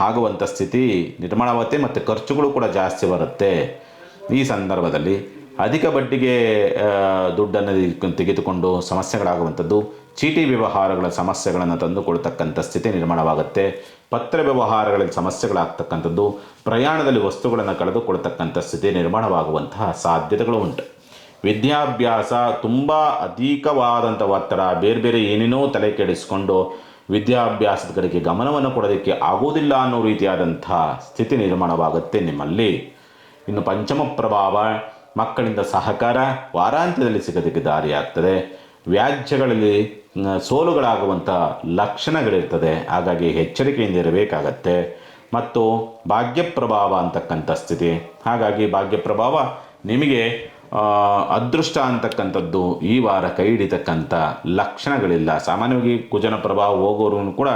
ಆಗುವಂಥ ಸ್ಥಿತಿ ನಿರ್ಮಾಣವಾಗುತ್ತೆ, ಮತ್ತು ಖರ್ಚುಗಳು ಕೂಡ ಜಾಸ್ತಿ ಬರುತ್ತೆ. ಈ ಸಂದರ್ಭದಲ್ಲಿ ಅಧಿಕ ಬಡ್ಡಿಗೆ ದುಡ್ಡನ್ನು ತೆಗೆದುಕೊಂಡು ಸಮಸ್ಯೆಗಳಾಗುವಂಥದ್ದು, ಚೀಟಿ ವ್ಯವಹಾರಗಳ ಸಮಸ್ಯೆಗಳನ್ನು ತಂದುಕೊಳ್ತಕ್ಕಂಥ ಸ್ಥಿತಿ ನಿರ್ಮಾಣವಾಗುತ್ತೆ. ಪತ್ರ ವ್ಯವಹಾರಗಳಲ್ಲಿ ಸಮಸ್ಯೆಗಳಾಗ್ತಕ್ಕಂಥದ್ದು, ಪ್ರಯಾಣದಲ್ಲಿ ವಸ್ತುಗಳನ್ನು ಕಳೆದುಕೊಳ್ತಕ್ಕಂಥ ಸ್ಥಿತಿ ನಿರ್ಮಾಣವಾಗುವಂತಹ ಸಾಧ್ಯತೆಗಳು ಉಂಟು. ವಿದ್ಯಾಭ್ಯಾಸ ತುಂಬ ಅಧಿಕವಾದಂಥ ಒತ್ತಡ, ಬೇರೆ ಬೇರೆ ಏನೇನೋ ತಲೆ ಕೆಡಿಸ್ಕೊಂಡು ವಿದ್ಯಾಭ್ಯಾಸದ ಕಡೆಗೆ ಗಮನವನ್ನು ಕೊಡೋದಕ್ಕೆ ಆಗೋದಿಲ್ಲ ಅನ್ನೋ ರೀತಿಯಾದಂಥ ಸ್ಥಿತಿ ನಿರ್ಮಾಣವಾಗುತ್ತೆ ನಿಮ್ಮಲ್ಲಿ. ಇನ್ನು ಪಂಚಮ ಪ್ರಭಾವ, ಮಕ್ಕಳಿಂದ ಸಹಕಾರ ವಾರಾಂತ್ಯದಲ್ಲಿ ಸಿಗೋದಕ್ಕೆ ದಾರಿಯಾಗ್ತದೆ. ವ್ಯಾಜ್ಯಗಳಲ್ಲಿ ಸೋಲುಗಳಾಗುವಂಥ ಲಕ್ಷಣಗಳಿರ್ತದೆ, ಹಾಗಾಗಿ ಎಚ್ಚರಿಕೆಯಿಂದ ಇರಬೇಕಾಗತ್ತೆ. ಮತ್ತು ಭಾಗ್ಯಪ್ರಭಾವ ಅಂತಕ್ಕಂಥ ಸ್ಥಿತಿ, ಹಾಗಾಗಿ ಭಾಗ್ಯಪ್ರಭಾವ ನಿಮಗೆ ಅದೃಷ್ಟ ಅಂತಕ್ಕಂಥದ್ದು ಈ ವಾರ ಕೈ ಹಿಡಿತಕ್ಕಂಥ ಲಕ್ಷಣಗಳಿಲ್ಲ. ಸಾಮಾನ್ಯವಾಗಿ ಕುಜನ ಪ್ರಭಾವ ಹೋಗೋರು ಕೂಡ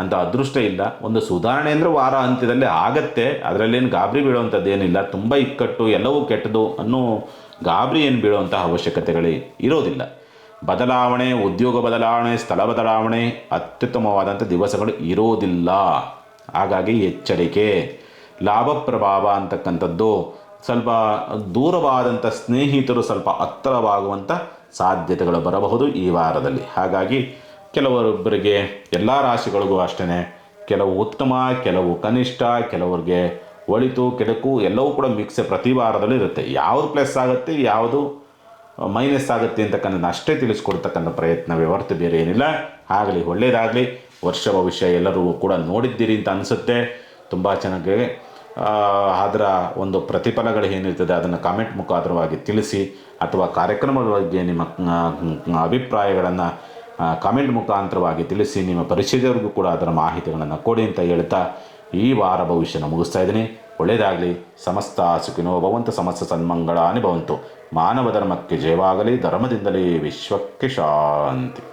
ಅಂಥ ಅದೃಷ್ಟ ಇಲ್ಲ. ಒಂದು ಸುಧಾರಣೆ ಅಂದರೆ ವಾರ ಅಂತ್ಯದಲ್ಲಿ ಆಗತ್ತೆ, ಅದರಲ್ಲೇನು ಗಾಬರಿ ಬೀಳುವಂಥದ್ದು ಏನಿಲ್ಲ. ತುಂಬ ಇಕ್ಕಟ್ಟು, ಎಲ್ಲವೂ ಕೆಟ್ಟದು ಅನ್ನೋ ಗಾಬರಿ ಏನು ಬೀಳುವಂಥ ಅವಶ್ಯಕತೆಗಳೇ ಇರೋದಿಲ್ಲ. ಬದಲಾವಣೆ, ಉದ್ಯೋಗ ಬದಲಾವಣೆ, ಸ್ಥಳ ಬದಲಾವಣೆ ಅತ್ಯುತ್ತಮವಾದಂಥ ದಿವಸಗಳು ಇರೋದಿಲ್ಲ, ಹಾಗಾಗಿ ಎಚ್ಚರಿಕೆ. ಲಾಭ ಪ್ರಭಾವ ಅಂತಕ್ಕಂಥದ್ದು ಸ್ವಲ್ಪ ದೂರವಾದಂಥ ಸ್ನೇಹಿತರು ಸ್ವಲ್ಪ ಹತ್ತಿರವಾಗುವಂಥ ಸಾಧ್ಯತೆಗಳು ಬರಬಹುದು ಈ ವಾರದಲ್ಲಿ. ಹಾಗಾಗಿ ಕೆಲವೊಬ್ಬರಿಗೆ, ಎಲ್ಲ ರಾಶಿಗಳಿಗೂ ಅಷ್ಟೇ, ಕೆಲವು ಉತ್ತಮ, ಕೆಲವು ಕನಿಷ್ಠ, ಕೆಲವರಿಗೆ ಒಳಿತು ಕೆಡಕು ಎಲ್ಲವೂ ಕೂಡ ಮಿಕ್ಸ್ ಪ್ರತಿ ವಾರದಲ್ಲಿ ಇರುತ್ತೆ. ಯಾವುದು ಪ್ಲಸ್ ಆಗುತ್ತೆ, ಯಾವುದು ಮೈನಸ್ ಆಗುತ್ತೆ ಅಂತಕ್ಕಂಥ ಅಷ್ಟೇ ತಿಳಿಸ್ಕೊಡ್ತಕ್ಕಂಥ ಪ್ರಯತ್ನವೇ ಹೊರತು ಬೇರೆ ಏನಿಲ್ಲ. ಆಗಲಿ, ಒಳ್ಳೆಯದಾಗಲಿ. ವರ್ಷ ಭವಿಷ್ಯ ಎಲ್ಲರೂ ಕೂಡ ನೋಡಿದ್ದೀರಿ ಅಂತ ಅನಿಸುತ್ತೆ. ತುಂಬ ಚೆನ್ನಾಗಿ ಅದರ ಒಂದು ಪ್ರತಿಫಲಗಳು ಏನಿರ್ತದೆ ಅದನ್ನು ಕಾಮೆಂಟ್ ಮುಖಾಂತರವಾಗಿ ತಿಳಿಸಿ, ಅಥವಾ ಕಾರ್ಯಕ್ರಮದ ಬಗ್ಗೆ ನಿಮ್ಮ ಅಭಿಪ್ರಾಯಗಳನ್ನು ಕಾಮೆಂಟ್ ಮುಖಾಂತರವಾಗಿ ತಿಳಿಸಿ. ನಿಮ್ಮ ಪರಿಚಯದವರಿಗೂ ಕೂಡ ಅದರ ಮಾಹಿತಿಗಳನ್ನು ಕೊಡಿ ಅಂತ ಹೇಳ್ತಾ ಈ ವಾರ ಭವಿಷ್ಯನ ಮುಗಿಸ್ತಾ ಇದ್ದೀನಿ. ಒಳ್ಳೆಯದಾಗಲಿ. ಸಮಸ್ತ ಸುಖಿನೋ ಭವಂತು, ಸಮಸ್ತ ಸನ್ಮಂಗಳಾನಿ ಭವಂತು. ಮಾನವ ಧರ್ಮಕ್ಕೆ ಜಯವಾಗಲಿ, ಧರ್ಮದಿಂದಲೇ ವಿಶ್ವಕ್ಕೆ ಶಾಂತಿ.